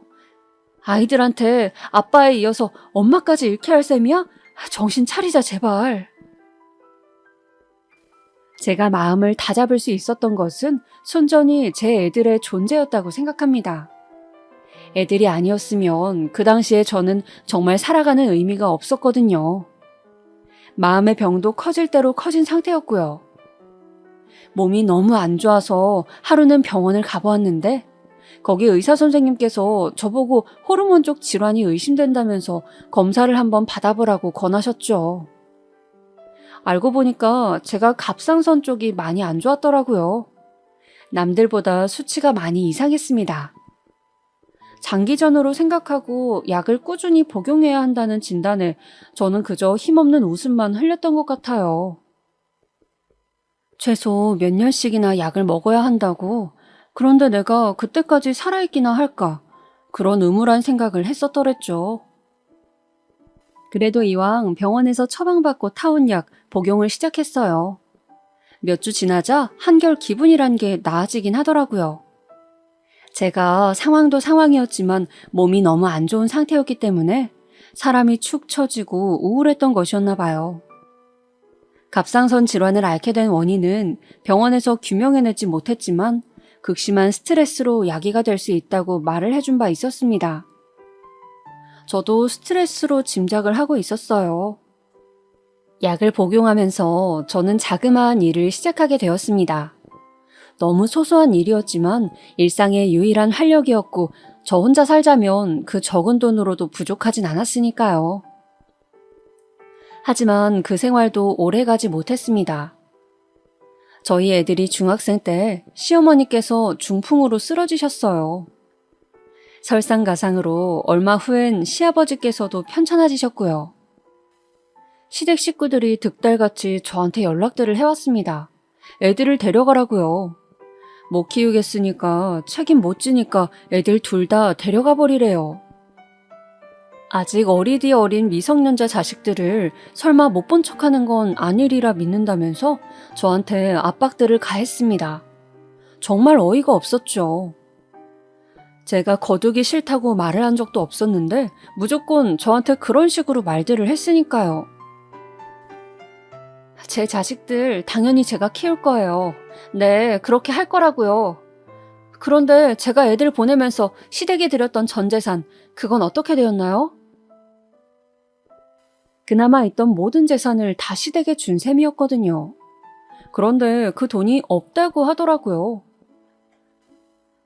S2: 아이들한테 아빠에 이어서 엄마까지 잃게 할 셈이야? 정신 차리자 제발. 제가 마음을 다잡을 수 있었던 것은 순전히 제 애들의 존재였다고 생각합니다. 애들이 아니었으면 그 당시에 저는 정말 살아가는 의미가 없었거든요. 마음의 병도 커질 대로 커진 상태였고요. 몸이 너무 안 좋아서 하루는 병원을 가보았는데 거기 의사 선생님께서 저보고 호르몬 쪽 질환이 의심된다면서 검사를 한번 받아보라고 권하셨죠. 알고 보니까 제가 갑상선 쪽이 많이 안 좋았더라고요. 남들보다 수치가 많이 이상했습니다. 장기전으로 생각하고 약을 꾸준히 복용해야 한다는 진단에 저는 그저 힘없는 웃음만 흘렸던 것 같아요. 최소 몇 년씩이나 약을 먹어야 한다고? 그런데 내가 그때까지 살아있기나 할까? 그런 의무란 생각을 했었더랬죠. 그래도 이왕 병원에서 처방받고 타온 약 복용을 시작했어요. 몇 주 지나자 한결 기분이란 게 나아지긴 하더라고요. 제가 상황도 상황이었지만 몸이 너무 안 좋은 상태였기 때문에 사람이 축 처지고 우울했던 것이었나 봐요. 갑상선 질환을 앓게 된 원인은 병원에서 규명해내지 못했지만 극심한 스트레스로 야기가 될 수 있다고 말을 해준 바 있었습니다. 저도 스트레스로 짐작을 하고 있었어요. 약을 복용하면서 저는 자그마한 일을 시작하게 되었습니다. 너무 소소한 일이었지만 일상의 유일한 활력이었고 저 혼자 살자면 그 적은 돈으로도 부족하진 않았으니까요. 하지만 그 생활도 오래 가지 못했습니다. 저희 애들이 중학생 때 시어머니께서 중풍으로 쓰러지셨어요. 설상가상으로 얼마 후엔 시아버지께서도 편찮아지셨고요. 시댁 식구들이 득달같이 저한테 연락들을 해왔습니다. 애들을 데려가라고요. 못 키우겠으니까 책임 못 지니까 애들 둘 다 데려가 버리래요. 아직 어리디 어린 미성년자 자식들을 설마 못 본 척하는 건 아니리라 믿는다면서 저한테 압박들을 가했습니다. 정말 어이가 없었죠. 제가 거두기 싫다고 말을 한 적도 없었는데 무조건 저한테 그런 식으로 말들을 했으니까요. 제 자식들 당연히 제가 키울 거예요. 네, 그렇게 할 거라고요. 그런데 제가 애들 보내면서 시댁에 드렸던 전 재산, 그건 어떻게 되었나요? 그나마 있던 모든 재산을 다 시댁에 준 셈이었거든요. 그런데 그 돈이 없다고 하더라고요.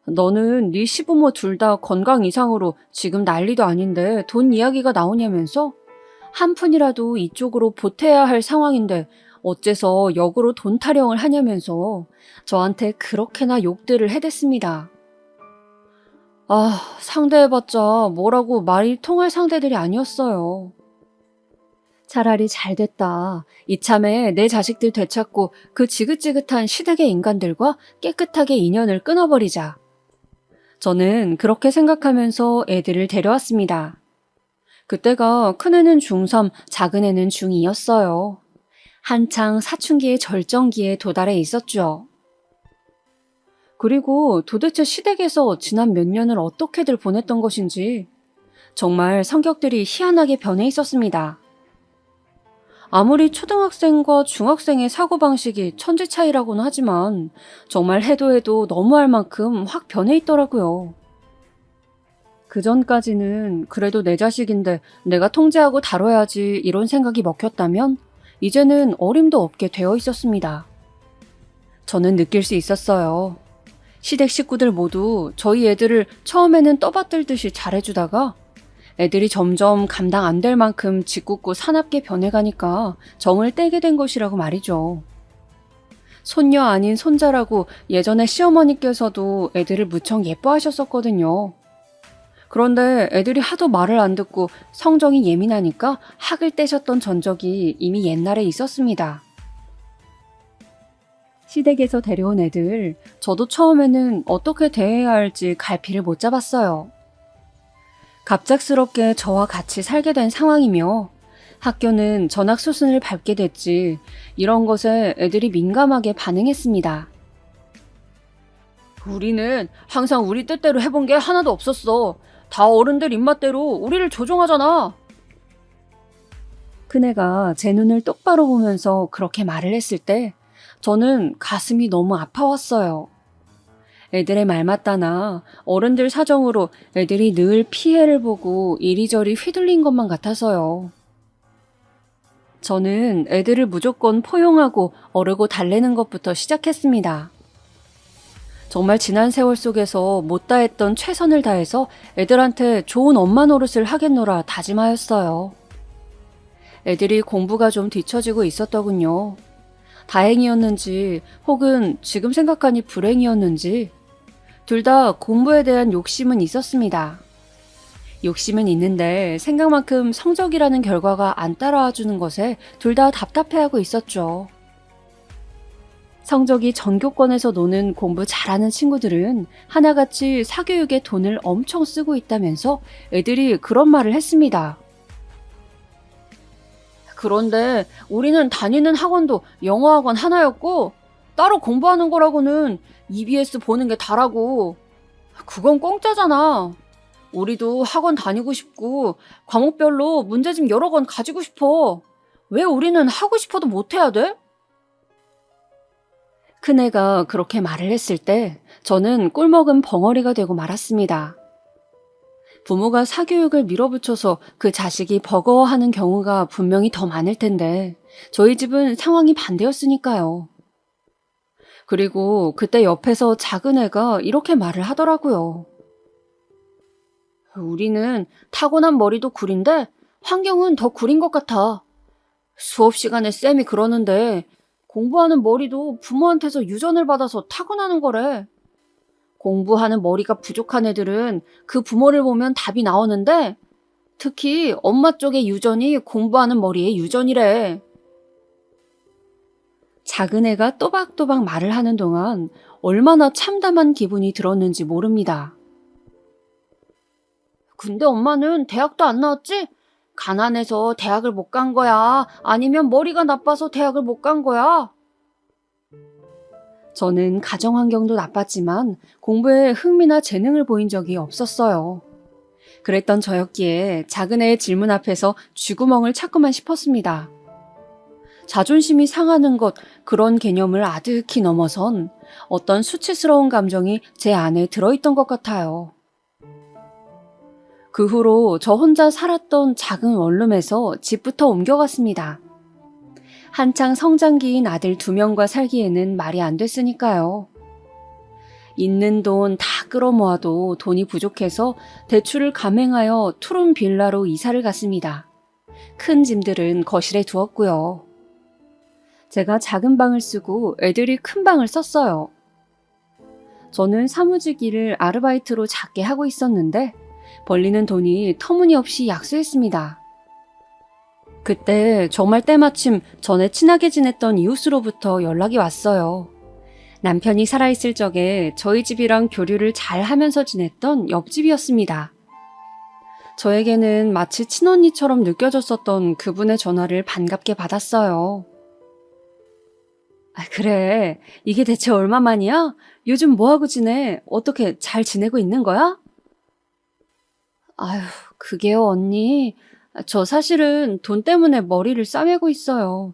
S2: 너는 네 시부모 둘 다 건강 이상으로 지금 난리도 아닌데 돈 이야기가 나오냐면서 한 푼이라도 이쪽으로 보태야 할 상황인데 어째서 역으로 돈 타령을 하냐면서 저한테 그렇게나 욕들을 해댔습니다. 아, 상대해봤자 뭐라고 말이 통할 상대들이 아니었어요. 차라리 잘 됐다. 이참에 내 자식들 되찾고 그 지긋지긋한 시댁의 인간들과 깨끗하게 인연을 끊어버리자. 저는 그렇게 생각하면서 애들을 데려왔습니다. 그때가 큰애는 중3, 작은애는 중2였어요. 한창 사춘기의 절정기에 도달해 있었죠. 그리고 도대체 시댁에서 지난 몇 년을 어떻게들 보냈던 것인지 정말 성격들이 희한하게 변해 있었습니다. 아무리 초등학생과 중학생의 사고방식이 천지 차이라고는 하지만 정말 해도 해도 너무할 만큼 확 변해 있더라고요. 그전까지는 그래도 내 자식인데 내가 통제하고 다뤄야지 이런 생각이 먹혔다면 이제는 어림도 없게 되어 있었습니다. 저는 느낄 수 있었어요. 시댁 식구들 모두 저희 애들을 처음에는 떠받들듯이 잘해주다가 애들이 점점 감당 안 될 만큼 짓궂고 사납게 변해가니까 정을 떼게 된 것이라고 말이죠. 손녀 아닌 손자라고 예전에 시어머니께서도 애들을 무척 예뻐하셨었거든요. 그런데 애들이 하도 말을 안 듣고 성정이 예민하니까 학을 떼셨던 전적이 이미 옛날에 있었습니다. 시댁에서 데려온 애들, 저도 처음에는 어떻게 대해야 할지 갈피를 못 잡았어요. 갑작스럽게 저와 같이 살게 된 상황이며 학교는 전학 수순을 밟게 됐지 이런 것에 애들이 민감하게 반응했습니다. 우리는 항상 우리 뜻대로 해본 게 하나도 없었어. 다 어른들 입맛대로 우리를 조종하잖아. 큰애가 제 눈을 똑바로 보면서 그렇게 말을 했을 때 저는 가슴이 너무 아파왔어요. 애들의 말 맞다나 어른들 사정으로 애들이 늘 피해를 보고 이리저리 휘둘린 것만 같아서요. 저는 애들을 무조건 포용하고 어르고 달래는 것부터 시작했습니다. 정말 지난 세월 속에서 못다 했던 최선을 다해서 애들한테 좋은 엄마 노릇을 하겠노라 다짐하였어요. 애들이 공부가 좀 뒤처지고 있었더군요. 다행이었는지 혹은 지금 생각하니 불행이었는지 둘 다 공부에 대한 욕심은 있었습니다. 욕심은 있는데 생각만큼 성적이라는 결과가 안 따라와 주는 것에 둘 다 답답해하고 있었죠. 성적이 전교권에서 노는 공부 잘하는 친구들은 하나같이 사교육에 돈을 엄청 쓰고 있다면서 애들이 그런 말을 했습니다. 그런데 우리는 다니는 학원도 영어학원 하나였고 따로 공부하는 거라고는 EBS 보는 게 다라고. 그건 공짜잖아. 우리도 학원 다니고 싶고 과목별로 문제집 여러 권 가지고 싶어. 왜 우리는 하고 싶어도 못해야 돼? 큰애가 그렇게 말을 했을 때 저는 꿀먹은 벙어리가 되고 말았습니다. 부모가 사교육을 밀어붙여서 그 자식이 버거워하는 경우가 분명히 더 많을 텐데 저희 집은 상황이 반대였으니까요. 그리고 그때 옆에서 작은 애가 이렇게 말을 하더라고요. 우리는 타고난 머리도 구린데 환경은 더 구린 것 같아. 수업 시간에 쌤이 그러는데 공부하는 머리도 부모한테서 유전을 받아서 타고나는 거래. 공부하는 머리가 부족한 애들은 그 부모를 보면 답이 나오는데 특히 엄마 쪽의 유전이 공부하는 머리의 유전이래. 작은 애가 또박또박 말을 하는 동안 얼마나 참담한 기분이 들었는지 모릅니다. 근데 엄마는 대학도 안 나왔지? 가난해서 대학을 못 간 거야? 아니면 머리가 나빠서 대학을 못 간 거야? 저는 가정 환경도 나빴지만 공부에 흥미나 재능을 보인 적이 없었어요. 그랬던 저였기에 작은 애의 질문 앞에서 쥐구멍을 찾고만 싶었습니다. 자존심이 상하는 것, 그런 개념을 아득히 넘어선 어떤 수치스러운 감정이 제 안에 들어있던 것 같아요. 그 후로 저 혼자 살았던 작은 원룸에서 집부터 옮겨갔습니다. 한창 성장기인 아들 2명과 살기에는 말이 안 됐으니까요. 있는 돈 다 끌어모아도 돈이 부족해서 대출을 감행하여 투룸 빌라로 이사를 갔습니다. 큰 짐들은 거실에 두었고요. 제가 작은 방을 쓰고 애들이 큰 방을 썼어요. 저는 사무직 일을 아르바이트로 작게 하고 있었는데 벌리는 돈이 터무니없이 약수했습니다. 그때 정말 때마침 전에 친하게 지냈던 이웃으로부터 연락이 왔어요. 남편이 살아있을 적에 저희 집이랑 교류를 잘 하면서 지냈던 옆집이었습니다. 저에게는 마치 친언니처럼 느껴졌었던 그분의 전화를 반갑게 받았어요. 그래, 이게 대체 얼마만이야? 요즘 뭐하고 지내? 어떻게 잘 지내고 있는 거야? 아휴, 그게요, 언니. 저 사실은 돈 때문에 머리를 싸매고 있어요.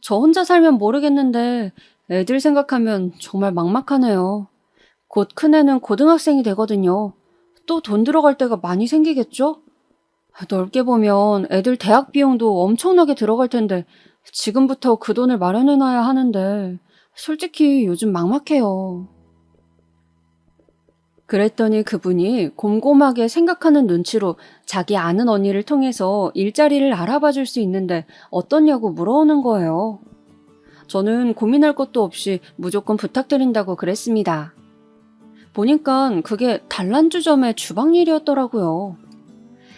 S2: 저 혼자 살면 모르겠는데 애들 생각하면 정말 막막하네요. 곧 큰애는 고등학생이 되거든요. 또 돈 들어갈 때가 많이 생기겠죠? 넓게 보면 애들 대학 비용도 엄청나게 들어갈 텐데 지금부터 그 돈을 마련해놔야 하는데 솔직히 요즘 막막해요. 그랬더니 그분이 곰곰하게 생각하는 눈치로 자기 아는 언니를 통해서 일자리를 알아봐 줄 수 있는데 어떻냐고 물어오는 거예요. 저는 고민할 것도 없이 무조건 부탁드린다고 그랬습니다. 보니까 그게 단란주점의 주방 일이었더라고요.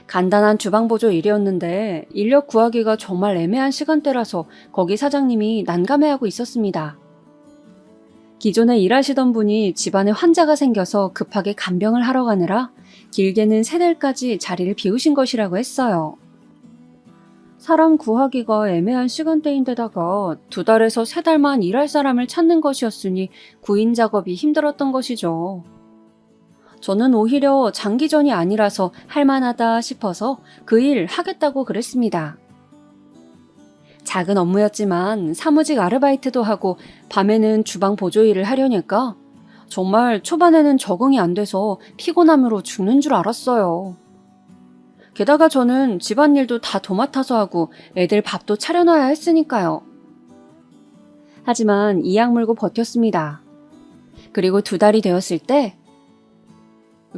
S2: 간단한 주방 보조 일이었는데 인력 구하기가 정말 애매한 시간대라서 거기 사장님이 난감해하고 있었습니다. 기존에 일하시던 분이 집안에 환자가 생겨서 급하게 간병을 하러 가느라 길게는 3달까지 자리를 비우신 것이라고 했어요. 사람 구하기가 애매한 시간대인데다가 2달에서 3달만 일할 사람을 찾는 것이었으니 구인 작업이 힘들었던 것이죠. 저는 오히려 장기전이 아니라서 할만하다 싶어서 그 일 하겠다고 그랬습니다. 작은 업무였지만 사무직 아르바이트도 하고 밤에는 주방 보조 일을 하려니까 정말 초반에는 적응이 안 돼서 피곤함으로 죽는 줄 알았어요. 게다가 저는 집안일도 다 도맡아서 하고 애들 밥도 차려놔야 했으니까요. 하지만 이악 물고 버텼습니다. 그리고 2달이 되었을 때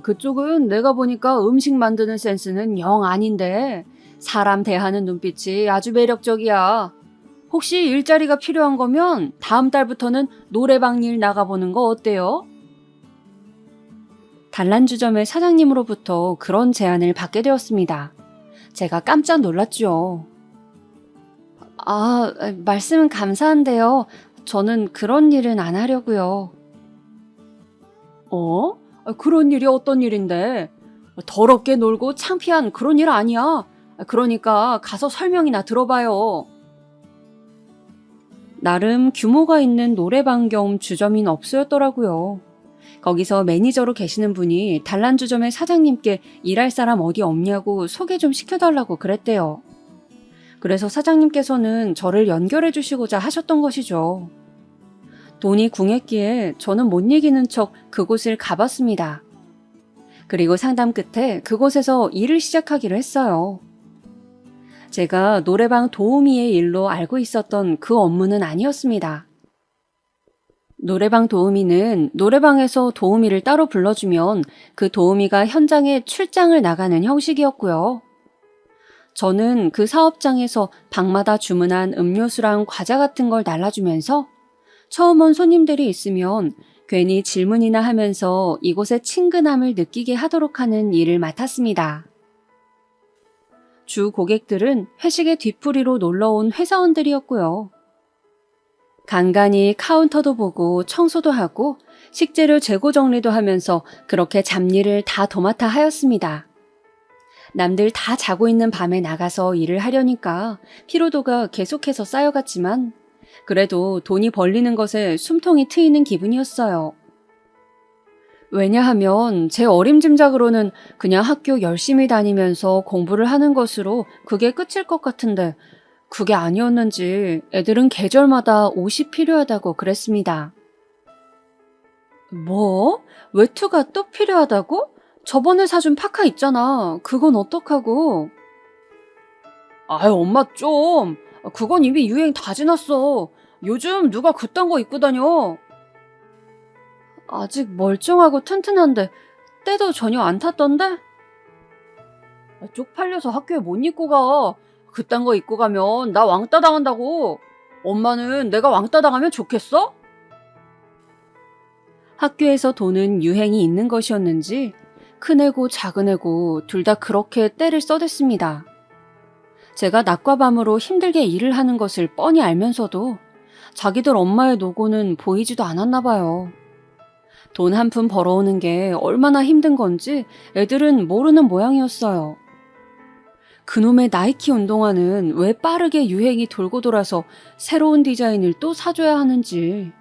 S2: 그쪽은 내가 보니까 음식 만드는 센스는 영 아닌데 사람 대하는 눈빛이 아주 매력적이야. 혹시 일자리가 필요한 거면 다음 달부터는 노래방 일 나가보는 거 어때요? 단란주점의 사장님으로부터 그런 제안을 받게 되었습니다. 제가 깜짝 놀랐죠. 말씀은 감사한데요. 저는 그런 일은 안 하려고요. 그런 일이 어떤 일인데? 더럽게 놀고 창피한 그런 일 아니야. 그러니까 가서 설명이나 들어봐요. 나름 규모가 있는 노래방 겸 주점인 업소였더라고요. 거기서 매니저로 계시는 분이 단란주점의 사장님께 일할 사람 어디 없냐고 소개 좀 시켜달라고 그랬대요. 그래서 사장님께서는 저를 연결해 주시고자 하셨던 것이죠. 돈이 궁했기에 저는 못 이기는 척 그곳을 가봤습니다. 그리고 상담 끝에 그곳에서 일을 시작하기로 했어요. 제가 노래방 도우미의 일로 알고 있었던 그 업무는 아니었습니다. 노래방 도우미는 노래방에서 도우미를 따로 불러주면 그 도우미가 현장에 출장을 나가는 형식이었고요. 저는 그 사업장에서 방마다 주문한 음료수랑 과자 같은 걸 날라주면서 처음 온 손님들이 있으면 괜히 질문이나 하면서 이곳의 친근함을 느끼게 하도록 하는 일을 맡았습니다. 주 고객들은 회식의 뒤풀이로 놀러온 회사원들이었고요. 간간히 카운터도 보고 청소도 하고 식재료 재고 정리도 하면서 그렇게 잡일을 다 도맡아 하였습니다. 남들 다 자고 있는 밤에 나가서 일을 하려니까 피로도가 계속해서 쌓여갔지만 그래도 돈이 벌리는 것에 숨통이 트이는 기분이었어요. 왜냐하면 제 어림짐작으로는 그냥 학교 열심히 다니면서 공부를 하는 것으로 그게 끝일 것 같은데 그게 아니었는지 애들은 계절마다 옷이 필요하다고 그랬습니다. 뭐? 외투가 또 필요하다고? 저번에 사준 파카 있잖아. 그건 어떡하고? 아유, 엄마 좀. 그건 이미 유행 다 지났어. 요즘 누가 그딴 거 입고 다녀? 아직 멀쩡하고 튼튼한데 때도 전혀 안 탔던데? 쪽팔려서 학교에 못 입고 가. 그딴 거 입고 가면 나 왕따 당한다고. 엄마는 내가 왕따 당하면 좋겠어? 학교에서 도는 유행이 있는 것이었는지 큰애고 작은애고 둘 다 그렇게 때를 써댔습니다. 제가 낮과 밤으로 힘들게 일을 하는 것을 뻔히 알면서도 자기들 엄마의 노고는 보이지도 않았나 봐요. 돈 한 푼 벌어오는 게 얼마나 힘든 건지 애들은 모르는 모양이었어요. 그놈의 나이키 운동화는 왜 빠르게 유행이 돌고 돌아서 새로운 디자인을 또 사줘야 하는지.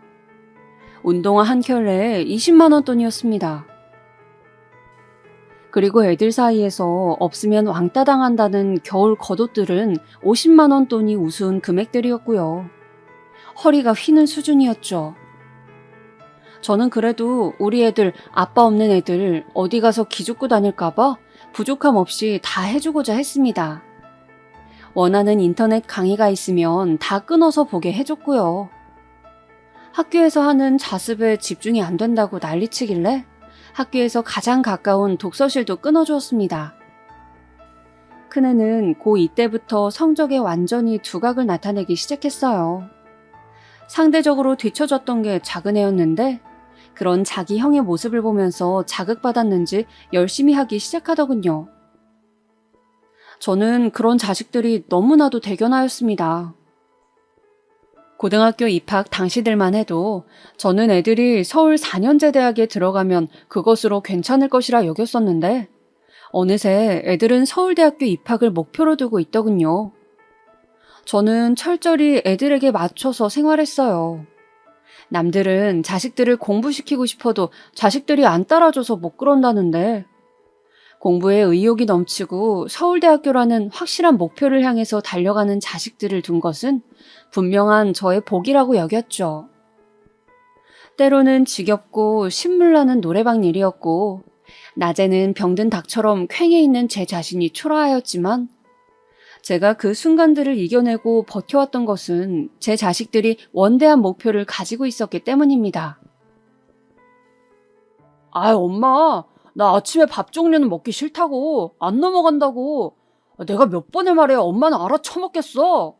S2: 운동화 한 켤레에 20만 원 돈이었습니다. 그리고 애들 사이에서 없으면 왕따 당한다는 겨울 겉옷들은 50만 원 돈이 우스운 금액들이었고요. 허리가 휘는 수준이었죠. 저는 그래도 우리 애들, 아빠 없는 애들 어디 가서 기죽고 다닐까봐 부족함 없이 다 해주고자 했습니다. 원하는 인터넷 강의가 있으면 다 끊어서 보게 해줬고요. 학교에서 하는 자습에 집중이 안 된다고 난리치길래 학교에서 가장 가까운 독서실도 끊어주었습니다. 큰애는 고2 때부터 성적에 완전히 두각을 나타내기 시작했어요. 상대적으로 뒤처졌던 게 작은애였는데 그런 자기 형의 모습을 보면서 자극받았는지 열심히 하기 시작하더군요. 저는 그런 자식들이 너무나도 대견하였습니다. 고등학교 입학 당시들만 해도 저는 애들이 서울 4년제 대학에 들어가면 그것으로 괜찮을 것이라 여겼었는데 어느새 애들은 서울대학교 입학을 목표로 두고 있더군요. 저는 철저히 애들에게 맞춰서 생활했어요. 남들은 자식들을 공부시키고 싶어도 자식들이 안 따라줘서 못 그런다는데 공부에 의욕이 넘치고 서울대학교라는 확실한 목표를 향해서 달려가는 자식들을 둔 것은 분명한 저의 복이라고 여겼죠. 때로는 지겹고 신물나는 노래방 일이었고 낮에는 병든 닭처럼 퀭해 있는 제 자신이 초라하였지만 제가 그 순간들을 이겨내고 버텨왔던 것은 제 자식들이 원대한 목표를 가지고 있었기 때문입니다. 엄마, 나 아침에 밥 종류는 먹기 싫다고. 안 넘어간다고. 내가 몇 번을 말해야 엄마는 알아쳐먹겠어.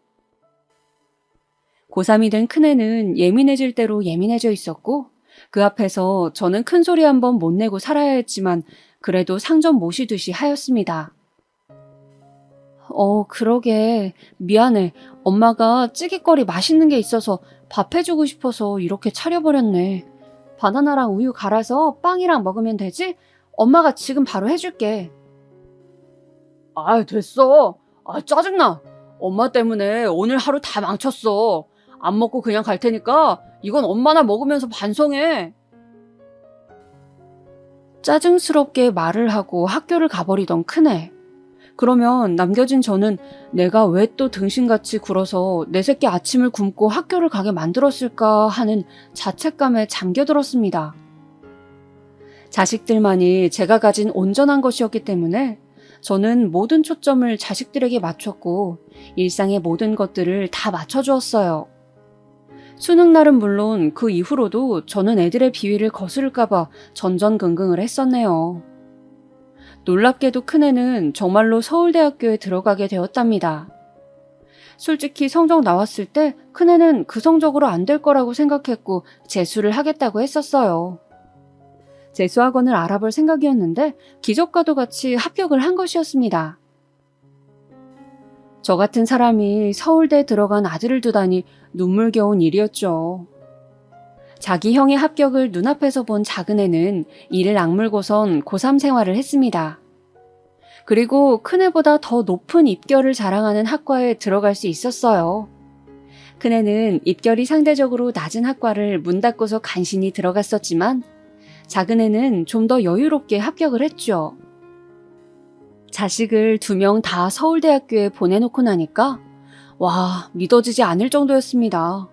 S2: 고3이 된 큰애는 예민해질 대로 예민해져 있었고 그 앞에서 저는 큰 소리 한 번 못 내고 살아야 했지만 그래도 상전 모시듯이 하였습니다. 그러게. 미안해. 엄마가 찌개거리 맛있는 게 있어서 밥 해주고 싶어서 이렇게 차려버렸네. 바나나랑 우유 갈아서 빵이랑 먹으면 되지? 엄마가 지금 바로 해줄게. 됐어. 짜증나. 엄마 때문에 오늘 하루 다 망쳤어. 안 먹고 그냥 갈 테니까 이건 엄마나 먹으면서 반성해. 짜증스럽게 말을 하고 학교를 가버리던 큰애. 그러면 남겨진 저는 내가 왜 또 등신같이 굴어서 내 새끼 아침을 굶고 학교를 가게 만들었을까 하는 자책감에 잠겨들었습니다. 자식들만이 제가 가진 온전한 것이었기 때문에 저는 모든 초점을 자식들에게 맞췄고 일상의 모든 것들을 다 맞춰주었어요. 수능날은 물론 그 이후로도 저는 애들의 비위를 거스를까봐 전전긍긍을 했었네요. 놀랍게도 큰애는 정말로 서울대학교에 들어가게 되었답니다. 솔직히 성적 나왔을 때 큰애는 그 성적으로 안 될 거라고 생각했고 재수를 하겠다고 했었어요. 재수학원을 알아볼 생각이었는데 기적과도 같이 합격을 한 것이었습니다. 저 같은 사람이 서울대에 들어간 아들을 두다니 눈물겨운 일이었죠. 자기 형의 합격을 눈앞에서 본 작은애는 이를 악물고선 고3 생활을 했습니다. 그리고 큰애보다 더 높은 입결을 자랑하는 학과에 들어갈 수 있었어요. 큰애는 입결이 상대적으로 낮은 학과를 문 닫고서 간신히 들어갔었지만 작은애는 좀 더 여유롭게 합격을 했죠. 자식을 2명 다 서울대학교에 보내놓고 나니까 와, 믿어지지 않을 정도였습니다.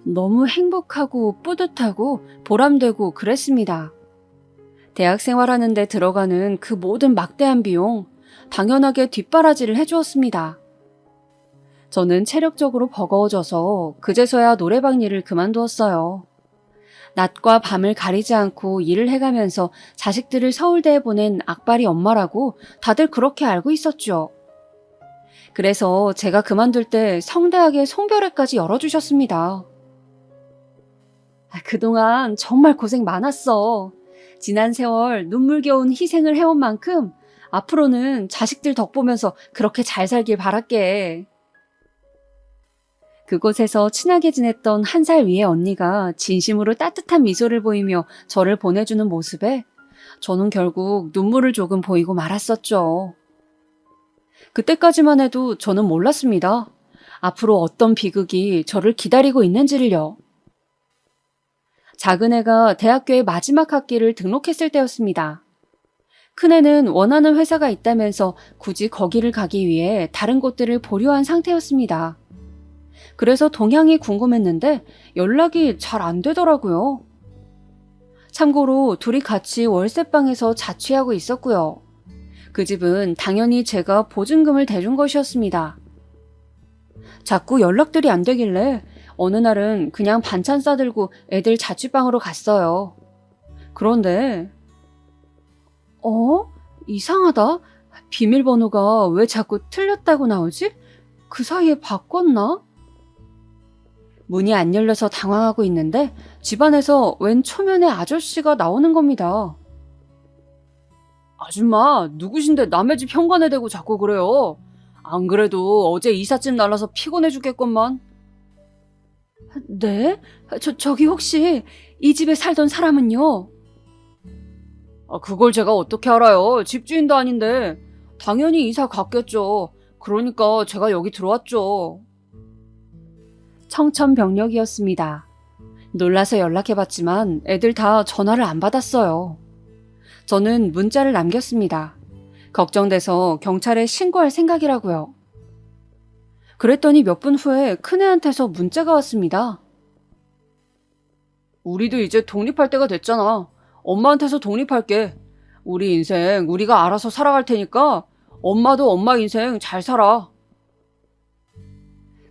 S2: 너무 행복하고 뿌듯하고 보람되고 그랬습니다. 대학 생활하는 데 들어가는 그 모든 막대한 비용 당연하게 뒷바라지를 해주었습니다. 저는 체력적으로 버거워져서 그제서야 노래방 일을 그만두었어요. 낮과 밤을 가리지 않고 일을 해가면서 자식들을 서울대에 보낸 악바리 엄마라고 다들 그렇게 알고 있었죠. 그래서 제가 그만둘 때 성대하게 송별회까지 열어주셨습니다. 그동안 정말 고생 많았어. 지난 세월 눈물겨운 희생을 해온 만큼 앞으로는 자식들 덕 보면서 그렇게 잘 살길 바랄게. 그곳에서 친하게 지냈던 1살 위의 언니가 진심으로 따뜻한 미소를 보이며 저를 보내주는 모습에 저는 결국 눈물을 조금 보이고 말았었죠. 그때까지만 해도 저는 몰랐습니다. 앞으로 어떤 비극이 저를 기다리고 있는지를요. 작은애가 대학교의 마지막 학기를 등록했을 때였습니다. 큰애는 원하는 회사가 있다면서 굳이 거기를 가기 위해 다른 곳들을 보류한 상태였습니다. 그래서 동향이 궁금했는데 연락이 잘 안 되더라고요. 참고로 둘이 같이 월세방에서 자취하고 있었고요. 그 집은 당연히 제가 보증금을 대준 것이었습니다. 자꾸 연락들이 안 되길래 어느 날은 그냥 반찬 싸들고 애들 자취방으로 갔어요. 그런데 이상하다. 비밀번호가 왜 자꾸 틀렸다고 나오지? 그 사이에 바꿨나? 문이 안 열려서 당황하고 있는데 집안에서 웬 초면의 아저씨가 나오는 겁니다. 아줌마, 누구신데 남의 집 현관에 대고 자꾸 그래요? 안 그래도 어제 이삿짐 날라서 피곤해 죽겠건만. 네? 저기 혹시 이 집에 살던 사람은요? 그걸 제가 어떻게 알아요? 집주인도 아닌데. 당연히 이사 갔겠죠. 그러니까 제가 여기 들어왔죠. 청천벽력이었습니다. 놀라서 연락해봤지만 애들 다 전화를 안 받았어요. 저는 문자를 남겼습니다. 걱정돼서 경찰에 신고할 생각이라고요. 그랬더니 몇 분 후에 큰애한테서 문자가 왔습니다. 우리도 이제 독립할 때가 됐잖아. 엄마한테서 독립할게. 우리 인생 우리가 알아서 살아갈 테니까 엄마도 엄마 인생 잘 살아.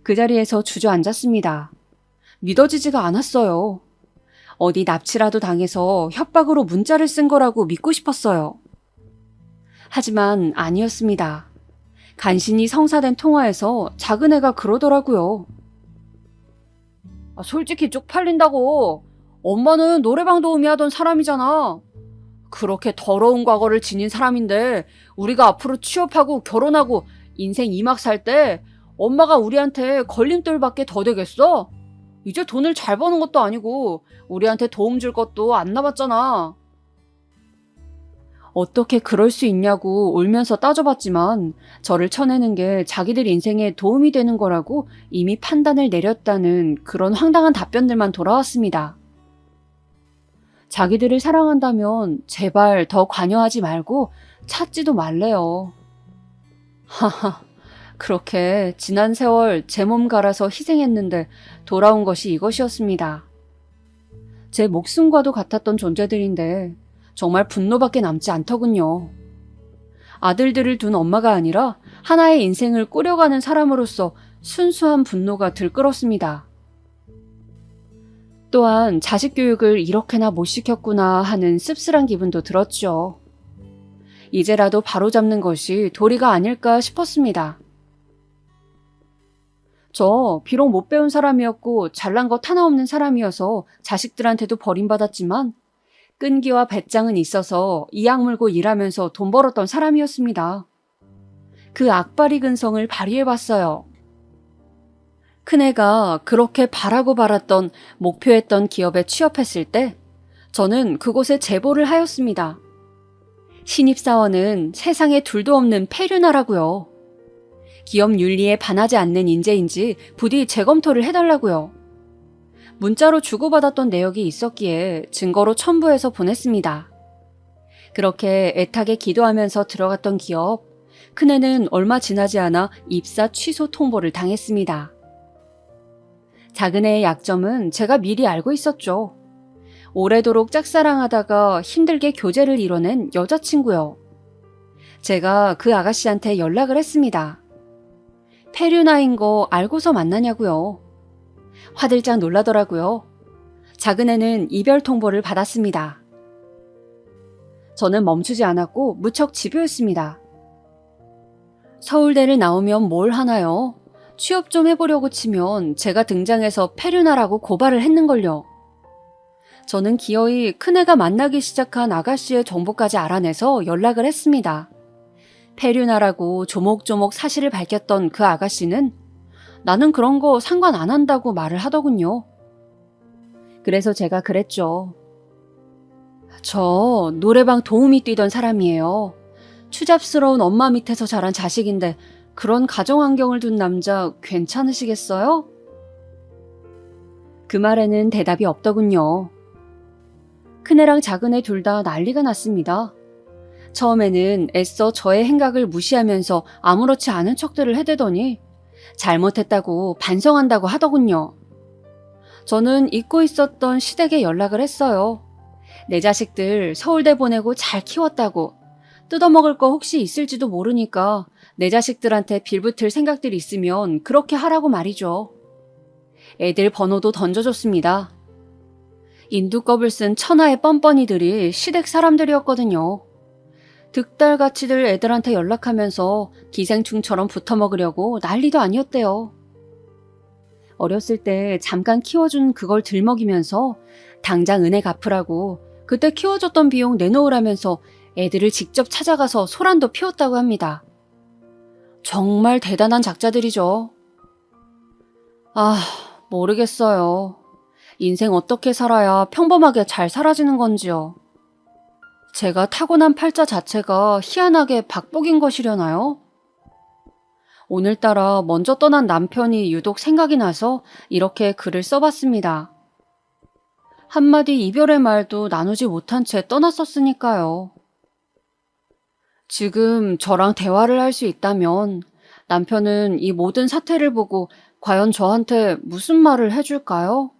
S2: 그 자리에서 주저앉았습니다. 믿어지지가 않았어요. 어디 납치라도 당해서 협박으로 문자를 쓴 거라고 믿고 싶었어요. 하지만 아니었습니다. 간신히 성사된 통화에서 작은 애가 그러더라고요. 솔직히 쪽팔린다고. 엄마는 노래방 도우미 하던 사람이잖아. 그렇게 더러운 과거를 지닌 사람인데 우리가 앞으로 취업하고 결혼하고 인생 2막 살 때 엄마가 우리한테 걸림돌밖에 더 되겠어? 이제 돈을 잘 버는 것도 아니고 우리한테 도움 줄 것도 안 남았잖아. 어떻게 그럴 수 있냐고 울면서 따져봤지만 저를 쳐내는 게 자기들 인생에 도움이 되는 거라고 이미 판단을 내렸다는 그런 황당한 답변들만 돌아왔습니다. 자기들을 사랑한다면 제발 더 관여하지 말고 찾지도 말래요. 하하, 그렇게 지난 세월 제 몸 갈아서 희생했는데 돌아온 것이 이것이었습니다. 제 목숨과도 같았던 존재들인데 정말 분노밖에 남지 않더군요. 아들들을 둔 엄마가 아니라 하나의 인생을 꾸려가는 사람으로서 순수한 분노가 들끓었습니다. 또한 자식 교육을 이렇게나 못 시켰구나 하는 씁쓸한 기분도 들었죠. 이제라도 바로잡는 것이 도리가 아닐까 싶었습니다. 저 비록 못 배운 사람이었고 잘난 것 하나 없는 사람이어서 자식들한테도 버림받았지만 끈기와 배짱은 있어서 이악 물고 일하면서 돈 벌었던 사람이었습니다. 그 악바리 근성을 발휘해봤어요. 큰애가 그렇게 바라고 바랐던 목표했던 기업에 취업했을 때 저는 그곳에 제보를 하였습니다. 신입사원은 세상에 둘도 없는 폐륜하라고요. 기업 윤리에 반하지 않는 인재인지 부디 재검토를 해달라고요. 문자로 주고받았던 내역이 있었기에 증거로 첨부해서 보냈습니다. 그렇게 애타게 기도하면서 들어갔던 기업, 큰애는 얼마 지나지 않아 입사 취소 통보를 당했습니다. 작은애의 약점은 제가 미리 알고 있었죠. 오래도록 짝사랑하다가 힘들게 교제를 이뤄낸 여자친구요. 제가 그 아가씨한테 연락을 했습니다. 폐륜아인 거 알고서 만나냐고요. 화들짝 놀라더라고요. 작은애는 이별 통보를 받았습니다. 저는 멈추지 않았고 무척 집요했습니다. 서울대를 나오면 뭘 하나요? 취업 좀 해보려고 치면 제가 등장해서 폐륜하라고 고발을 했는걸요. 저는 기어이 큰애가 만나기 시작한 아가씨의 정보까지 알아내서 연락을 했습니다. 폐륜하라고 조목조목 사실을 밝혔던 그 아가씨는 나는 그런 거 상관 안 한다고 말을 하더군요. 그래서 제가 그랬죠. 저 노래방 도우미 뛰던 사람이에요. 추잡스러운 엄마 밑에서 자란 자식인데 그런 가정 환경을 둔 남자 괜찮으시겠어요? 그 말에는 대답이 없더군요. 큰애랑 작은애 둘 다 난리가 났습니다. 처음에는 애써 저의 행각을 무시하면서 아무렇지 않은 척들을 해대더니 잘못했다고 반성한다고 하더군요. 저는 잊고 있었던 시댁에 연락을 했어요. 내 자식들 서울대 보내고 잘 키웠다고. 뜯어먹을 거 혹시 있을지도 모르니까 내 자식들한테 빌붙을 생각들이 있으면 그렇게 하라고 말이죠. 애들 번호도 던져줬습니다. 인두껍을 쓴 천하의 뻔뻔이들이 시댁 사람들이었거든요. 득달같이들 애들한테 연락하면서 기생충처럼 붙어먹으려고 난리도 아니었대요. 어렸을 때 잠깐 키워준 그걸 들먹이면서 당장 은혜 갚으라고 그때 키워줬던 비용 내놓으라면서 애들을 직접 찾아가서 소란도 피웠다고 합니다. 정말 대단한 작자들이죠. 모르겠어요. 인생 어떻게 살아야 평범하게 잘 사라지는 건지요. 제가 타고난 팔자 자체가 희한하게 박복인 것이려나요? 오늘따라 먼저 떠난 남편이 유독 생각이 나서 이렇게 글을 써봤습니다. 한마디 이별의 말도 나누지 못한 채 떠났었으니까요. 지금 저랑 대화를 할 수 있다면 남편은 이 모든 사태를 보고 과연 저한테 무슨 말을 해줄까요?